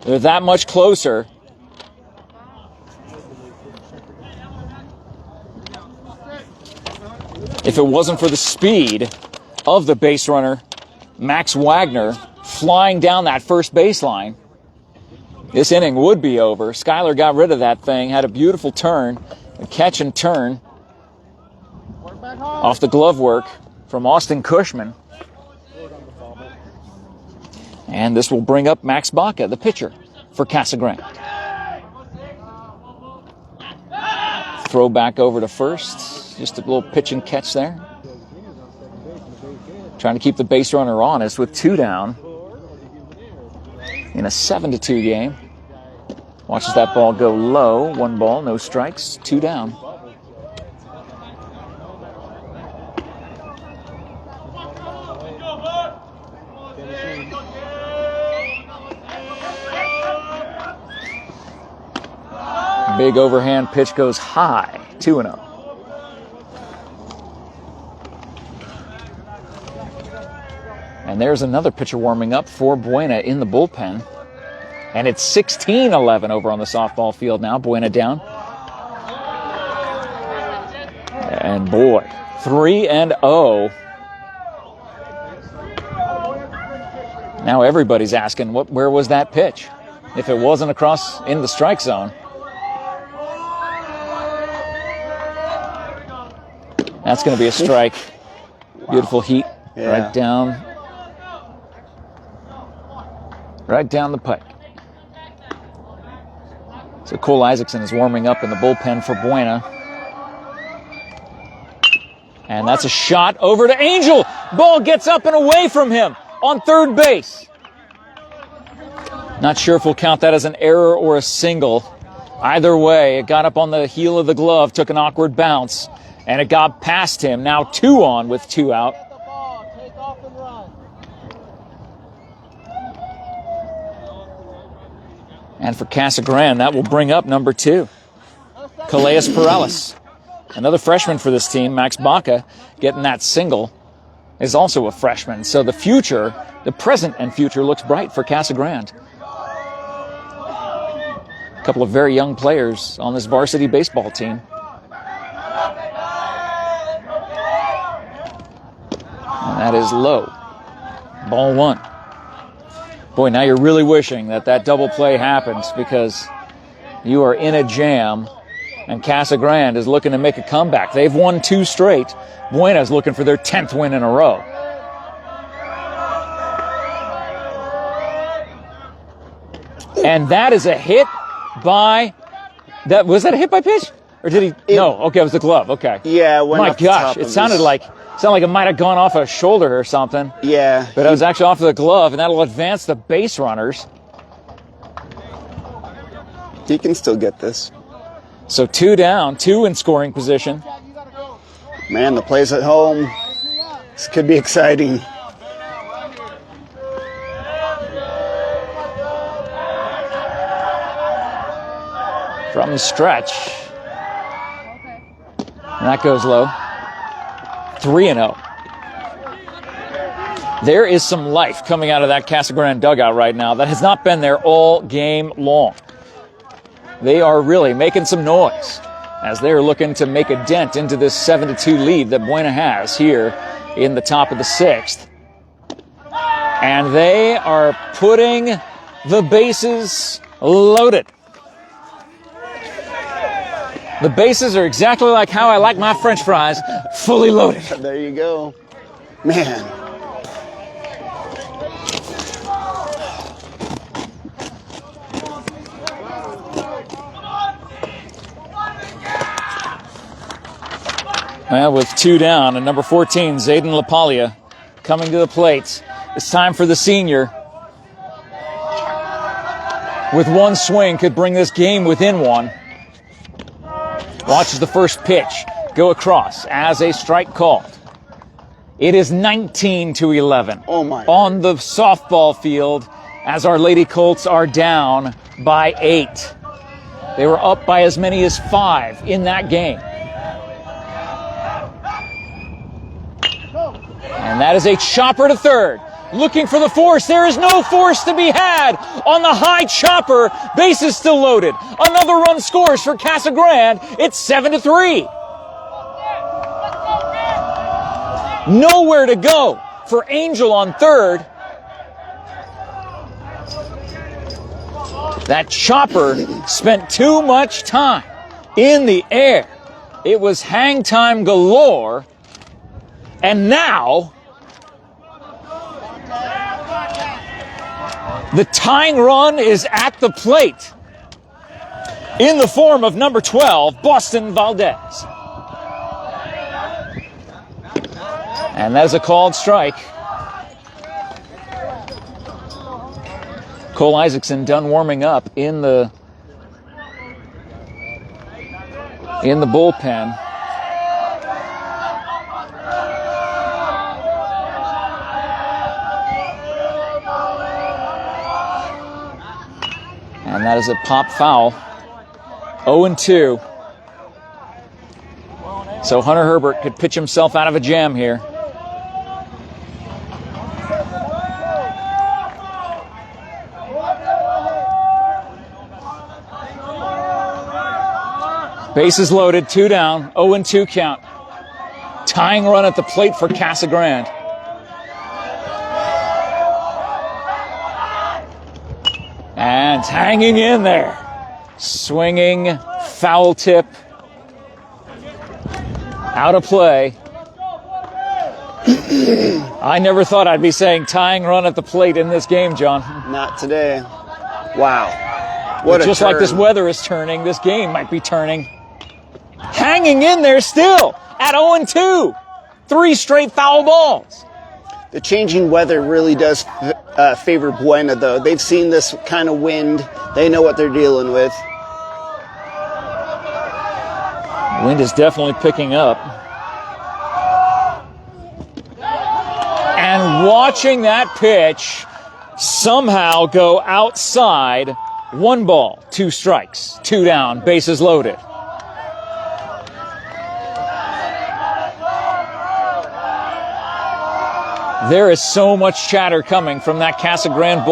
They're that much closer. If it wasn't for the speed of the base runner, Max Wagner, flying down that first baseline, this inning would be over. Skyler got rid of that thing, had a beautiful turn, a catch and turn off the glove work from Austin Cushman. And this will bring up Max Baca, the pitcher for Casa Grande. Throw back over to first. Just a little pitch and catch there. trying to keep the base runner honest with 2 down in a 7-2 game. Watches that ball go low. 1 ball, no strikes, 2 down. Big overhand pitch goes high, 2-0. And there's another pitcher warming up for Buena in the bullpen. And it's 16-11 over on the softball field now. Buena down. And boy, 3-0. Now everybody's asking, where was that pitch? If it wasn't across in the strike zone. That's going to be a strike. Wow. Beautiful heat. Yeah. Right down the pike. So Cole Isaacson is warming up in the bullpen for Buena. And that's a shot over to Angel. Ball gets up and away from him on third base. Not sure if we'll count that as an error or a single. Either way, it got up on the heel of the glove, took an awkward bounce, and it got past him. Now 2 on with 2 out. And for Casa Grande, that will bring up number 2, Calais Perales. Another freshman for this team, Max Baca, getting that single, is also a freshman. So the future, the present and future, looks bright for Casa Grande. A couple of very young players on this varsity baseball team. And that is low. Ball 1. Boy, now you're really wishing that double play happens, because you are in a jam, and Casa Grande is looking to make a comeback. They've won 2 straight. Buena's looking for their 10th win in a row. And that is a hit by... Was that a hit by pitch? Or did he... No, okay, it was the glove, okay.
Yeah,
my gosh, it sounded like it might have gone off a shoulder or something.
Yeah.
But it was actually off of the glove, and that'll advance the base runners.
He can still get this.
So 2 down, 2 in scoring position.
Man, the play's at home. This could be exciting.
From the stretch. And that goes low. 3-0. There is some life coming out of that Casa Grande dugout right now that has not been there all game long. They are really making some noise as they're looking to make a dent into this 7-2 lead that Buena has here in the top of the 6th. And they are putting the bases loaded. The bases are exactly like how I like my French fries, fully loaded.
There you go. Man.
Well, with 2 down, and number 14, Zayden LaPaglia, coming to the plate. It's time for the senior. With 1 swing, could bring this game within 1. Watches the first pitch go across as a strike called. It is 19-11.
Oh my.
On the softball field as our Lady Colts are down by 8. They were up by as many as 5 in that game. And that is a chopper to third. Looking for the force. There is no force to be had on the high chopper. Bases still loaded. Another run scores for Casa Grande. It's 7-3. Nowhere to go for Angel on third. That chopper spent too much time in the air. It was hang time galore. And now the tying run is at the plate in the form of number 12, Boston Valdez. And that is a called strike. Cole Isaacson done warming up in the bullpen. And that is a pop foul. 0-2. So Hunter Herbert could pitch himself out of a jam here. Bases loaded, 2 down, 0-2 count. Tying run at the plate for Casa Grande. And hanging in there. Swinging, foul tip. Out of play. I never thought I'd be saying tying run at the plate in this game, John.
Not today. Wow. What
Just like this weather is turning, this game might be turning. Hanging in there still at 0-2. 3 straight foul balls.
The changing weather really does favor Buena, though. They've seen this kind of wind. They know what they're dealing with.
Wind is definitely picking up. And watching that pitch somehow go outside. 1 ball, 2 strikes, 2 down, bases loaded. There is so much chatter coming from that Casa Grande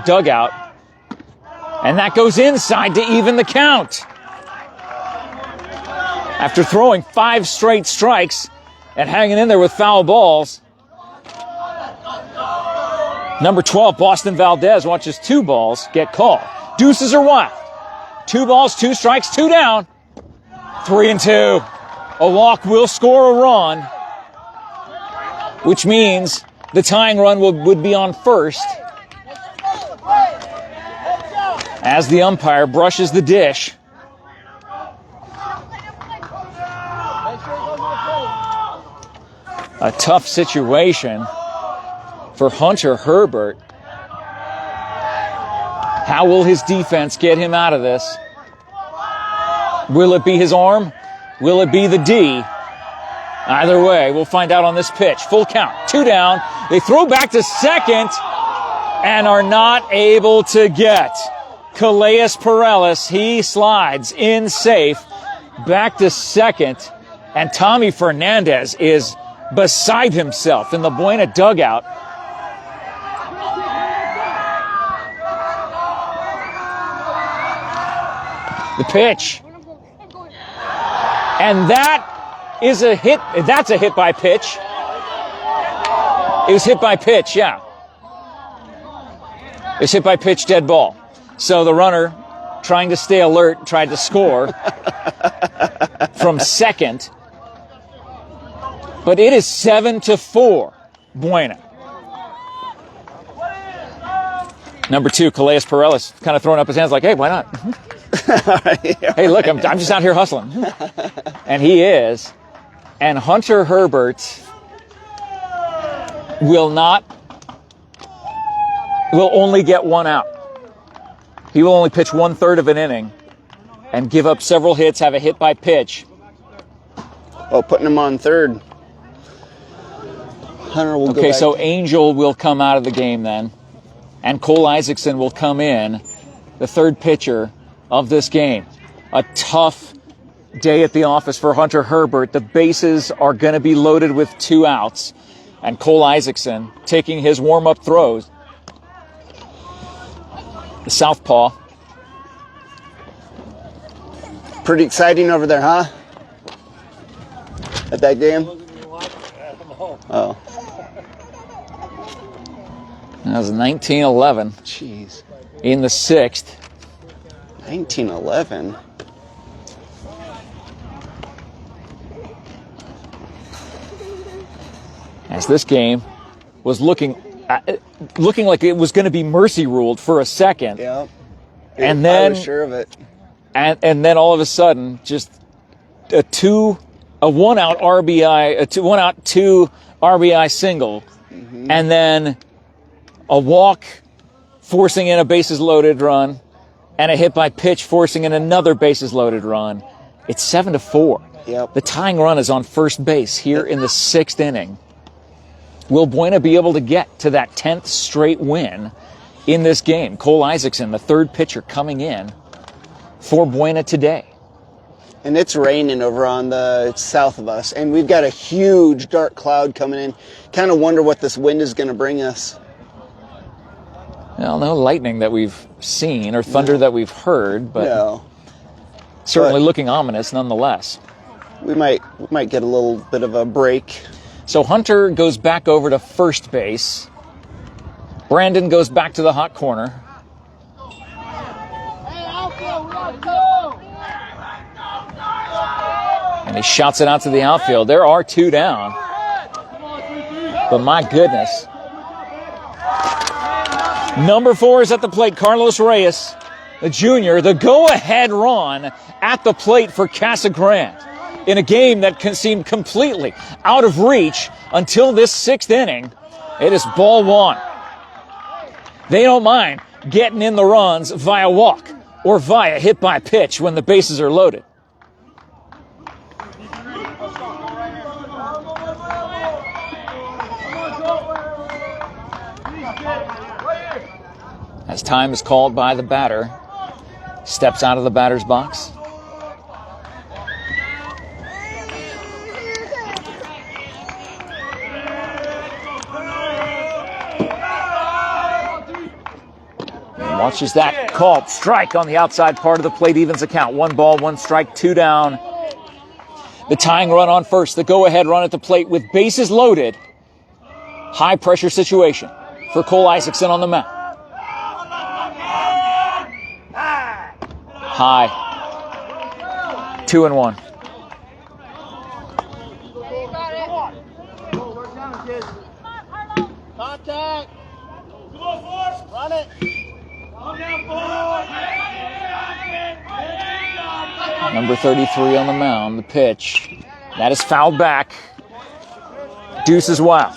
dugout. And that goes inside to even the count. After throwing 5 straight strikes and hanging in there with foul balls, number 12, Boston Valdez, watches 2 balls get called. Deuces are wild. 2 balls, 2 strikes, 2 down. 3-2. A walk will score a run, which means the tying run would be on first as the umpire brushes the dish. A tough situation for Hunter Herbert. How will his defense get him out of this? Will it be his arm? Will it be the D? Either way, we'll find out on this pitch. Full count, 2 down. They throw back to second and are not able to get Calais Perales. He slides in safe back to second. And Tommy Fernandez is beside himself in the Buena dugout. The pitch. And that is a hit. That's a hit by pitch. It was hit by pitch, yeah. It was hit by pitch, dead ball. So the runner, trying to stay alert, tried to score from second. But it is 7-4, Buena. Number 2, Calais Perales, kind of throwing up his hands like, hey, why not? Hey, look, I'm just out here hustling. And he is. And Hunter Herbert will only get 1 out. He will only pitch 1/3 of an inning and give up several hits, have a hit by pitch.
Oh, putting him on third. Hunter will go
Okay,
back.
so Angel will come out of the game then. And Cole Isaacson will come in, the 3rd pitcher of this game. A tough day at the office for Hunter Herbert. The bases are going to be loaded with 2 outs. And Cole Isaacson taking his warm-up throws. The southpaw.
Pretty exciting over there, huh? At that game? Oh.
That was 1911.
Jeez.
In the 6th.
1911?
As this game was looking like it was going to be mercy ruled for a second.
Yeah.
And
I
then
was sure of it.
And then all of a sudden, just a 1-out RBI, a 1-out 2 RBI single, and then a walk forcing in a bases loaded run, and a hit by pitch forcing in another bases loaded run. It's 7-4.
Yep.
The tying run is on first base here in the 6th inning. Will Buena be able to get to that 10th straight win in this game? Cole Isaacson, the third pitcher coming in for Buena today.
And it's raining over on the south of us, and we've got a huge dark cloud coming in. Kind of wonder what this wind is going to bring us.
Well, no lightning that we've seen or thunder that we've heard, but certainly looking ominous nonetheless.
We might get a little bit of a break.
So Hunter goes back over to first base. Brandon goes back to the hot corner. And he shouts it out to the outfield. There are 2 down. But my goodness. Number 4 is at the plate, Carlos Reyes, the junior, the go-ahead run at the plate for Casa Grande in a game that seemed completely out of reach until this 6th inning. It is ball 1. They don't mind getting in the runs via walk or via hit by pitch when the bases are loaded. As time is called by the batter, steps out of the batter's box. And watches that called strike on the outside part of the plate, evens the count. 1 ball, 1 strike, 2 down. The tying run on first, the go-ahead run at the plate with bases loaded. High pressure situation for Cole Isaacson on the mound. High. 2-1.
Contact. Run it.
Number 33 on the mound, the pitch. That is fouled back. Deuce is wild.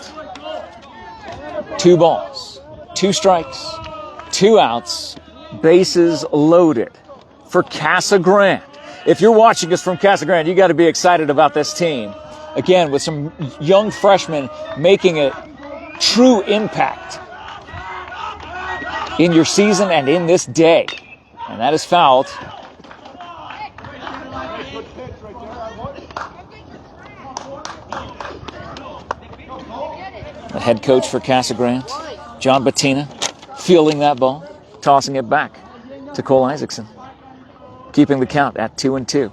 2 balls, 2 strikes, 2 outs, bases loaded for Casa Grande. If you're watching us from Casa Grande, you got to be excited about this team. Again, with some young freshmen making a true impact in your season and in this day. And that is fouled. The head coach for Casa Grande, John Bettina, fielding that ball, tossing it back to Cole Isaacson, keeping the count at 2-2.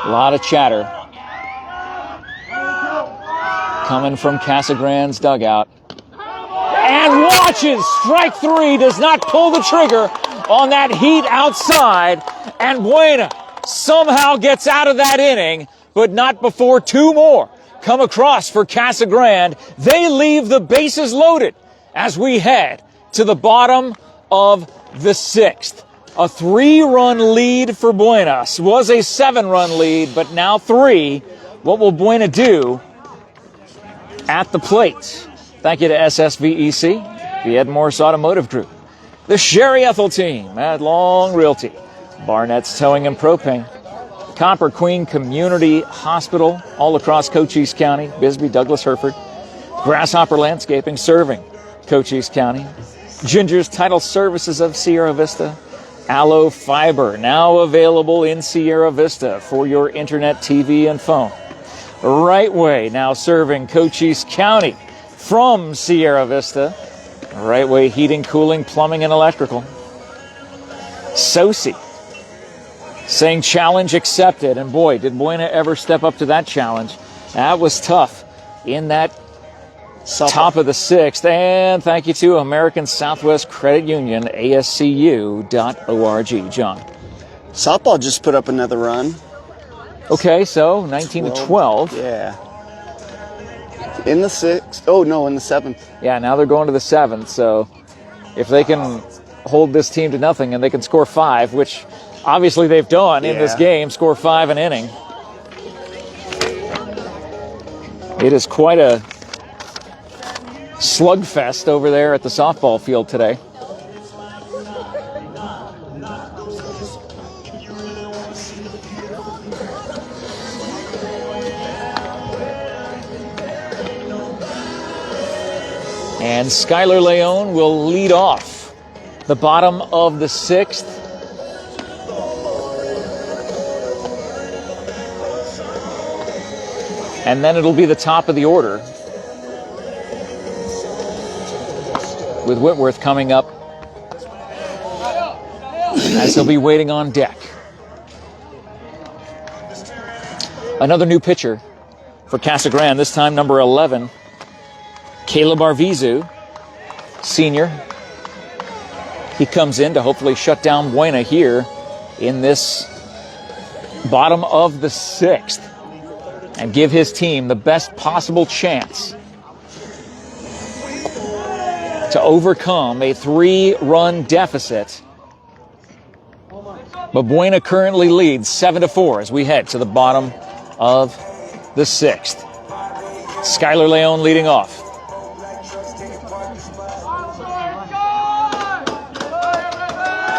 A lot of chatter coming from Casa Grande's dugout. And watches, strike 3, does not pull the trigger on that heat outside. And Buena somehow gets out of that inning, but not before 2 more come across for Casa Grande. They leave the bases loaded as we head to the bottom of the 6th. A 3-run lead for Buena. Was a 7-run lead, but now 3. What will Buena do at the plate? Thank you to SSVEC, the MORSE Automotive Group, the Sherry Ethel team at Long Realty, Barnett's Towing and Propane, Copper Queen Community Hospital all across Cochise County, Bisbee, Douglas, Hereford, Grasshopper Landscaping serving Cochise County, Ginger's Title Services of Sierra Vista, Allo Fiber, now available in Sierra Vista for your internet, TV, and phone. Right Way, now serving Cochise County from Sierra Vista. Right Way Heating, Cooling, Plumbing, and Electrical. Sosi saying challenge accepted. And boy, did Buena ever step up to that challenge. That was tough in that top of the 6th. And thank you to American Southwest Credit Union, ASCU.org. John.
Softball just put up another run.
Okay, so 19-12.
Yeah. In the 6th. Oh, no, in the 7th.
Yeah, now they're going to the 7th. So if they can hold this team to nothing and they can score 5, which obviously they've done in this game, score 5 an inning. It is quite a slugfest over there at the softball field today. And Skylar Leone will lead off the bottom of the 6th. And then it'll be the top of the order, with Whitworth coming up as he'll be waiting on deck. Another new pitcher for Casa Grande, this time number 11, Caleb Arvizu, senior. He comes in to hopefully shut down Buena here in this bottom of the 6th and give his team the best possible chance to overcome a 3-run deficit. But Buena currently leads 7-4 as we head to the bottom of the 6th. Skylar Leone leading off.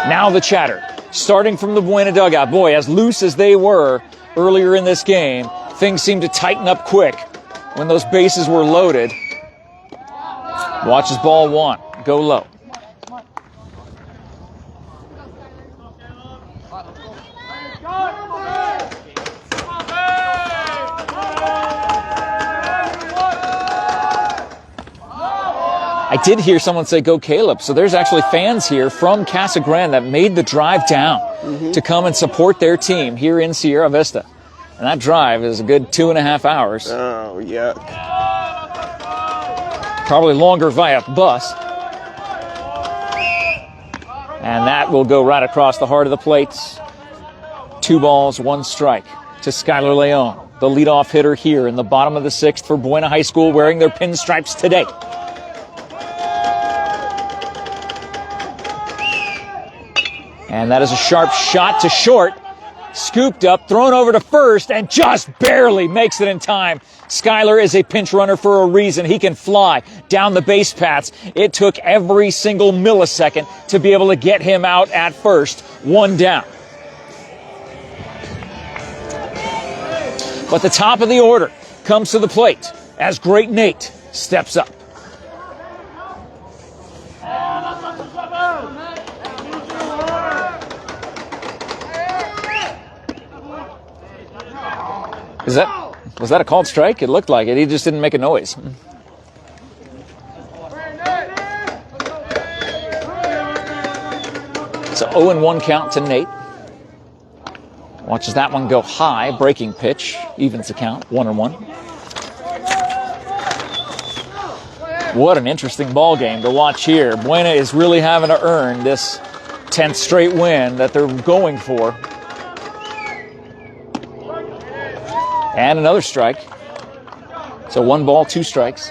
Now the chatter, starting from the Buena dugout. Boy, as loose as they were earlier in this game, things seemed to tighten up quick when those bases were loaded. Watches ball 1, go low. I did hear someone say, go Caleb. So there's actually fans here from Casa Grande that made the drive down to come and support their team here in Sierra Vista. And that drive is a good 2.5 hours.
Oh, yuck.
Probably longer via bus. And that will go right across the heart of the plate. 2 balls, 1 strike to Skylar Leone, the leadoff hitter here in the bottom of the 6th for Buena High School, wearing their pinstripes today. And that is a sharp shot to short. Scooped up, thrown over to first, and just barely makes it in time. Skylar is a pinch runner for a reason. He can fly down the base paths. It took every single millisecond to be able to get him out at first. 1 down. But the top of the order comes to the plate as Great Nate steps up. Was that a called strike? It looked like it. He just didn't make a noise. So 0-1 count to Nate. Watches that one go high. Breaking pitch. Evens the count. 1-1. What an interesting ball game to watch here. Buena is really having to earn this 10th straight win that they're going for. And another strike. So 1 ball, 2 strikes.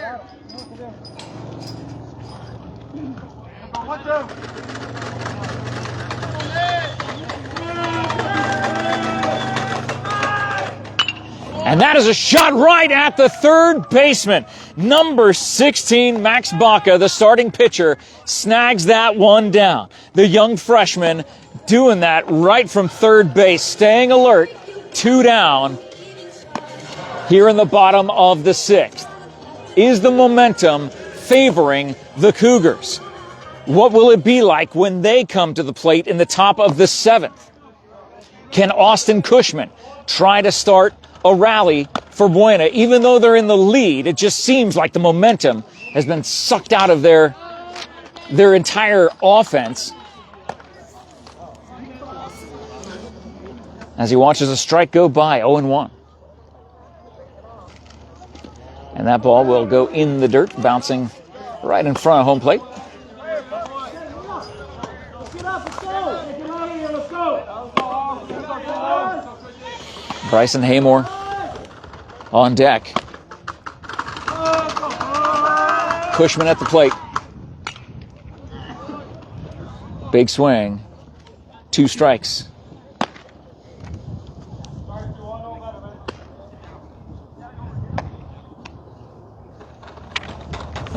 And that is a shot right at the third baseman. Number 16, Max Baca, the starting pitcher, snags that one down. The young freshman doing that right from third base, staying alert. 2 down. Here in the bottom of the 6th. Is the momentum favoring the Cougars? What will it be like when they come to the plate in the top of the 7th? Can Austin Cushman try to start a rally for Buena? Even though they're in the lead, it just seems like the momentum has been sucked out of their entire offense. As he watches a strike go by, 0-1. And that ball will go in the dirt, bouncing right in front of home plate. Bryson Haymore on deck. Cushman at the plate. Big swing. 2 strikes.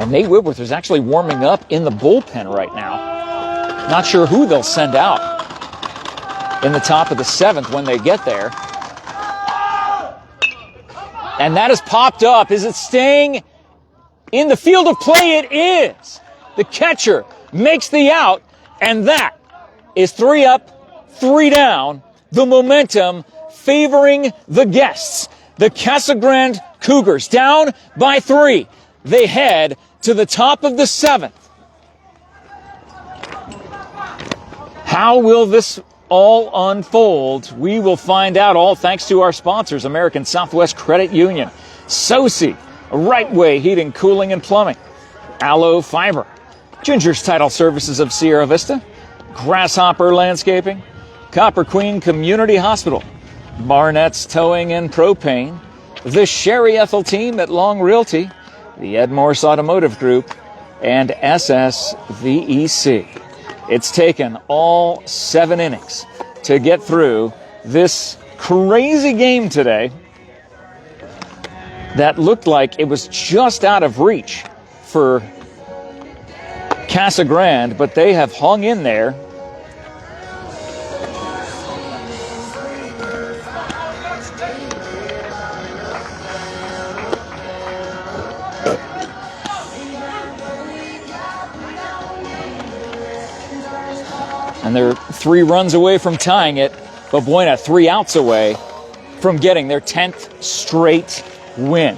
And Nate Whitworth is actually warming up in the bullpen right now. Not sure who they'll send out in the top of the 7th when they get there. And that is popped up. Is it staying in the field of play? It is. The catcher makes the out, and that is 3 up, 3 down. The momentum favoring the guests. The Casa Grande Cougars down by 3. They head to the top of the 7th. How will this all unfold? We will find out, all thanks to our sponsors, American Southwest Credit Union, SoCi, Right Way Heating, Cooling, and Plumbing, Aloe Fiber, Ginger's Title Services of Sierra Vista, Grasshopper Landscaping, Copper Queen Community Hospital, BARNETT'S Towing and Propane, the Sherry ETHELL team at Long Realty, the MORSE Automotive Group, and SSVEC. It's taken all 7 innings to get through this crazy game today that looked like it was just out of reach for Casa Grande, but they have hung in there. And they're 3 runs away from tying it, but Buena 3 outs away from getting their 10th straight win.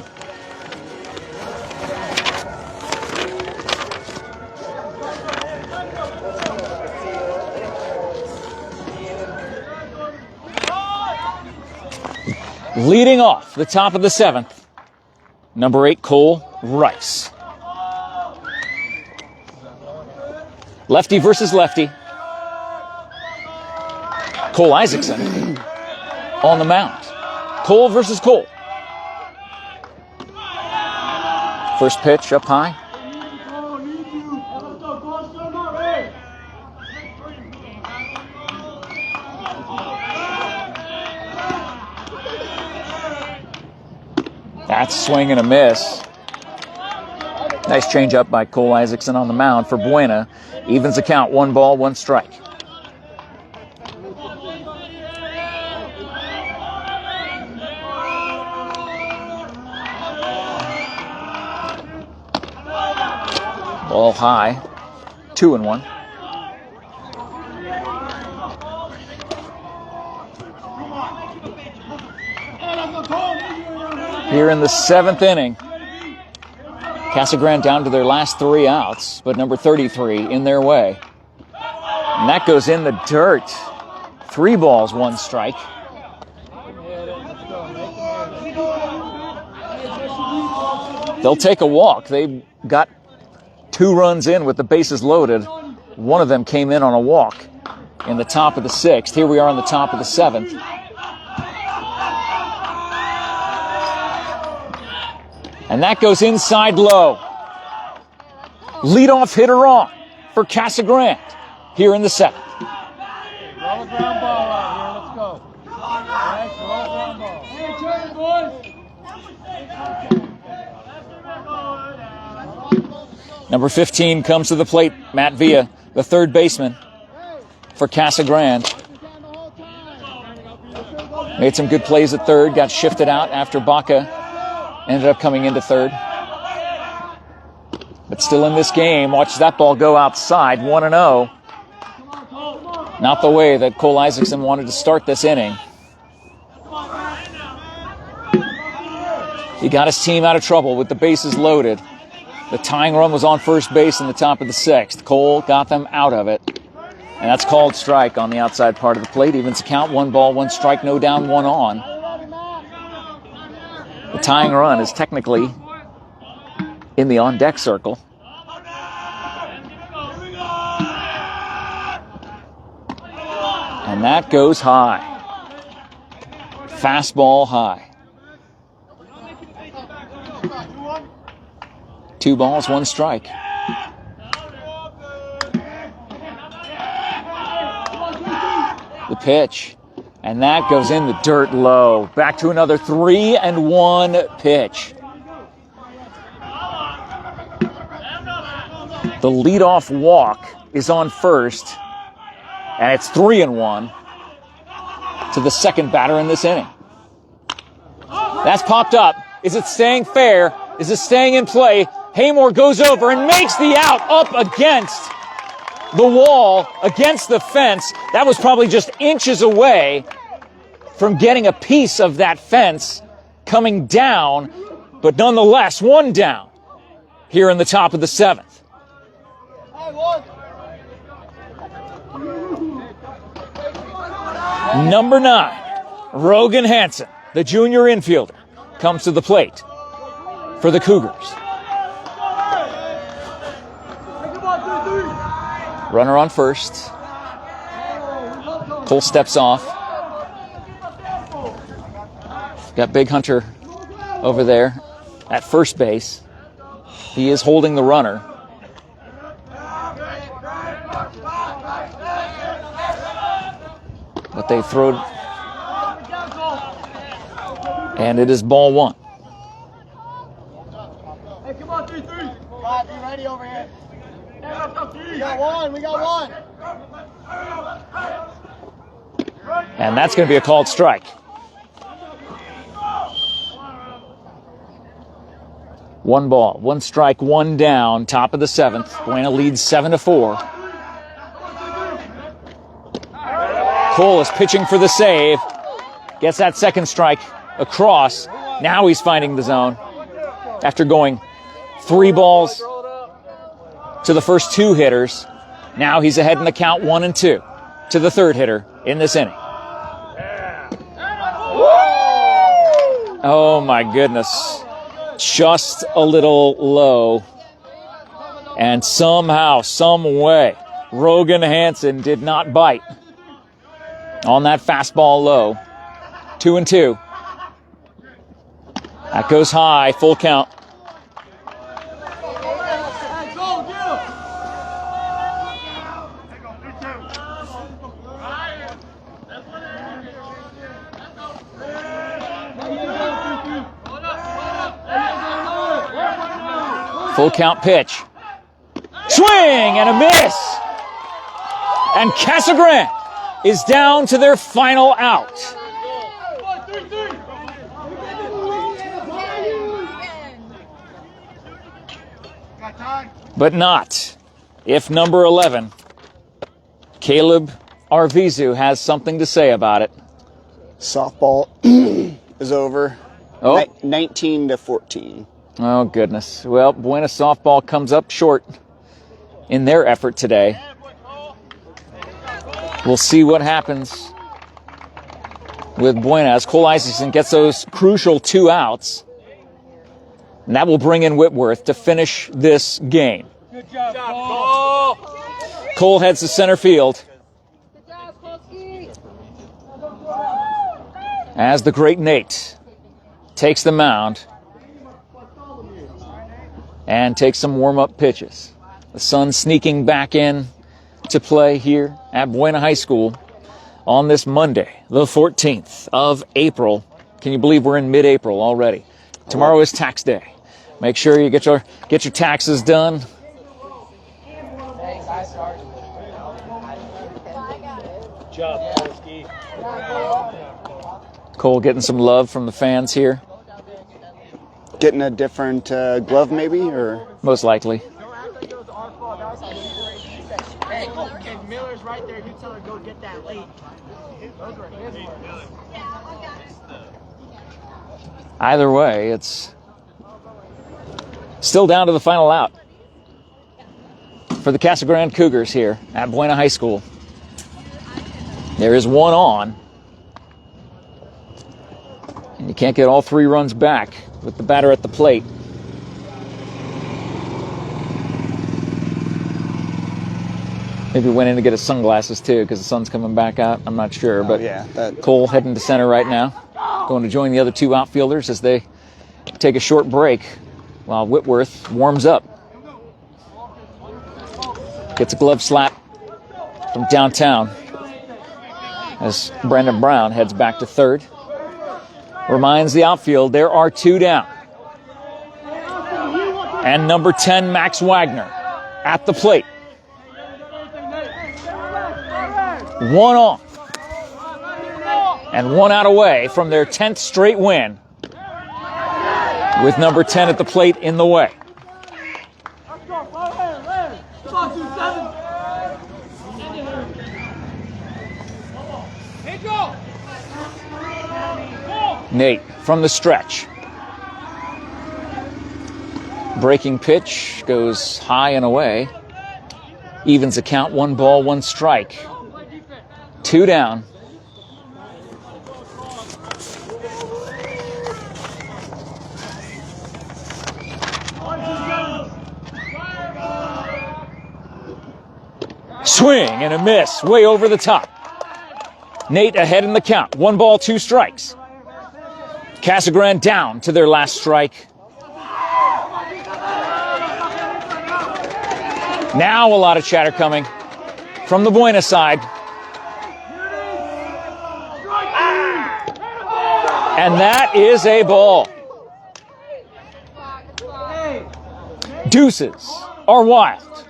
Leading off the top of the 7th, number 8, Cole Rice. Lefty versus lefty. Cole Isaacson on the mound. Cole versus Cole. First pitch up high. That's a swing and a miss. Nice change up by Cole Isaacson on the mound for Buena. Evens the count, 1 ball, 1 strike. Ball high, 2-1. Here in the 7th inning, Casa Grande down to their last 3 outs, but number 33 in their way. And that goes in the dirt. 3 balls, 1 strike. They'll take a walk. They got 2 runs in with the bases loaded. One of them came in on a walk in the top of the 6th. Here we are on the top of the 7th. And that goes inside low. Leadoff hitter on for Casa Grande here in the 7th.
Roll a ground ball out here. Let's go. Nice, roll a ground ball. Hey, turn it, boys.
Number 15 comes to the plate. Matt Villa, the 3rd baseman for Casa Grande. Made some good plays at 3rd. Got shifted out after Baca ended up coming into 3rd. But still in this game, watch that ball go outside, 1-0. Not the way that Cole Isaacson wanted to start this inning. He got his team out of trouble with the bases loaded. The tying run was on first base in the top of the 6th. Cole got them out of it. And that's called strike on the outside part of the plate. Evens the count, 1 ball, 1 strike, no down, 1 on. The tying run is technically in the on-deck circle. And that goes high. Fastball high. 2 balls, 1 strike. The pitch. And that goes in the dirt low. Back to another 3-1 pitch. The leadoff walk is on first, and it's 3-1 to the second batter in this inning. That's popped up. Is it staying fair? Is it staying in play? Haymore goes over and makes the out up against the wall, against the fence. That was probably just inches away from getting a piece of that fence coming down, but nonetheless, one down here in the top of the seventh. Number 9, Rogan Hansen, the junior infielder, comes to the plate for the Cougars. Runner on first. Cole steps off. Got Big Hunter over there at first base. He is holding the runner. But they throw, and it is ball 1.
Hey, come on, 3-3. Bob, be ready over here. We got one.
And that's going to be a called strike. 1 ball, 1 strike, 1 down, top of the 7th. Buena leads 7-4. Cole is pitching for the save. Gets that second strike across. Now he's finding the zone after going 3 balls to the first 2 hitters. Now he's ahead in the count 1-2 to the 3rd hitter in this inning. Oh my goodness. Just a little low. And somehow, some way, Rogan Hansen did not bite on that fastball low. 2-2. That goes high, full count. Full count pitch. Swing and a miss. And Casa Grande is down to their final out. But not if number 11, Caleb Arvizu, has something to say about it.
Softball is over.
Oh.
19-14.
Oh, goodness. Well, Buena softball comes up short in their effort today. We'll see what happens with Buena as Cole Isaacson gets those crucial 2 outs. And that will bring in Whitworth to finish this game.
Good job, Cole.
Cole heads to center field. As the great Nate takes the mound and takes some warm-up pitches. The sun sneaking back in to play here at Buena High School on this Monday, the 14th of April. Can you believe we're in mid-April already? Tomorrow is tax day. Make sure you get your taxes done. Cole getting some love from the fans here.
Getting a different glove maybe, or?
Most likely.
Hey, Miller's right there. You tell her go get that late.
Either way, it's still down to the final out for the Casa Grande Cougars here at Buena High School. There is 1 on. And you can't get all 3 runs back with the batter at the plate. Maybe went in to get his sunglasses too because the sun's coming back out. I'm not sure. But
yeah,
Cole heading to center right now. Going to join the other 2 outfielders as they take a short break while Whitworth warms up. Gets a glove slap from downtown as Brandon Brown heads back to third. Reminds the outfield there are 2 down. And number 10, Max Wagner, at the plate. 1 off. And 1 out away from their 10th straight win, with number 10 at the plate in the way. Nate from the stretch. Breaking pitch goes high and away. Evens the count, 1 ball, 1 strike. 2 down. Swing and a miss, way over the top. Nate ahead in the count. 1 ball, 2 strikes. Casa Grande down to their last strike. Now a lot of chatter coming from the Buena side. And that is a ball. Deuces are wild.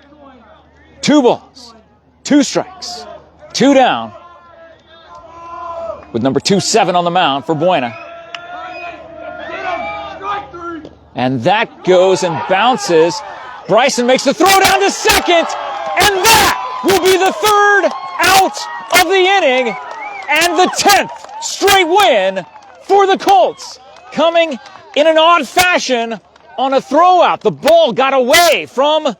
2 balls, 2 strikes, 2 down, with number 2-7 on the mound for Buena. And that goes and bounces. Bryson makes the throw down to second, and that will be the 3rd out of the inning and the 10th straight win for the Colts, coming in an odd fashion on a throw out. The ball got away from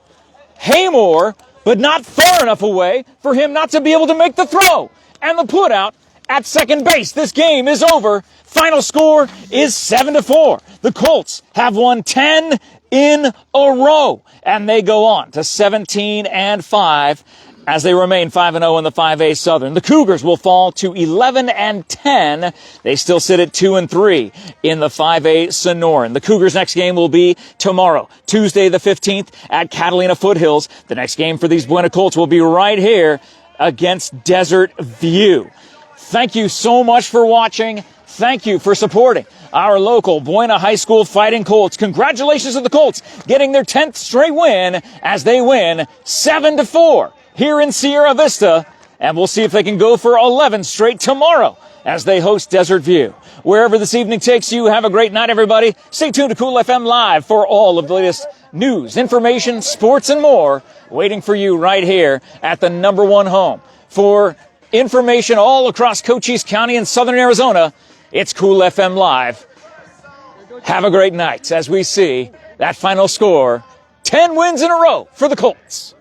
Haymore, but not far enough away for him not to be able to make the throw. And the put out at second base. This game is over. Final score is 7-4. The Colts have won 10 in a row, and they go on to 17-5 as they remain 5-0 in the 5A Southern. The Cougars will fall to 11-10. They still sit at 2-3 in the 5A Sonoran. The Cougars' next game will be tomorrow, Tuesday the 15th at Catalina Foothills. The next game for these Buena Colts will be right here against Desert View. Thank you so much for watching. Thank you for supporting our local Buena High School Fighting Colts. Congratulations to the Colts getting their 10th straight win as they win 7-4 here in Sierra Vista. And we'll see if they can go for 11 straight tomorrow as they host Desert View. Wherever this evening takes you, have a great night, everybody. Stay tuned to Cool FM Live for all of the latest news, information, sports, and more waiting for you right here at the #1 home for information all across Cochise County and Southern Arizona. It's Cool FM Live. Have a great night as we see that final score, 10 wins in a row for the Colts.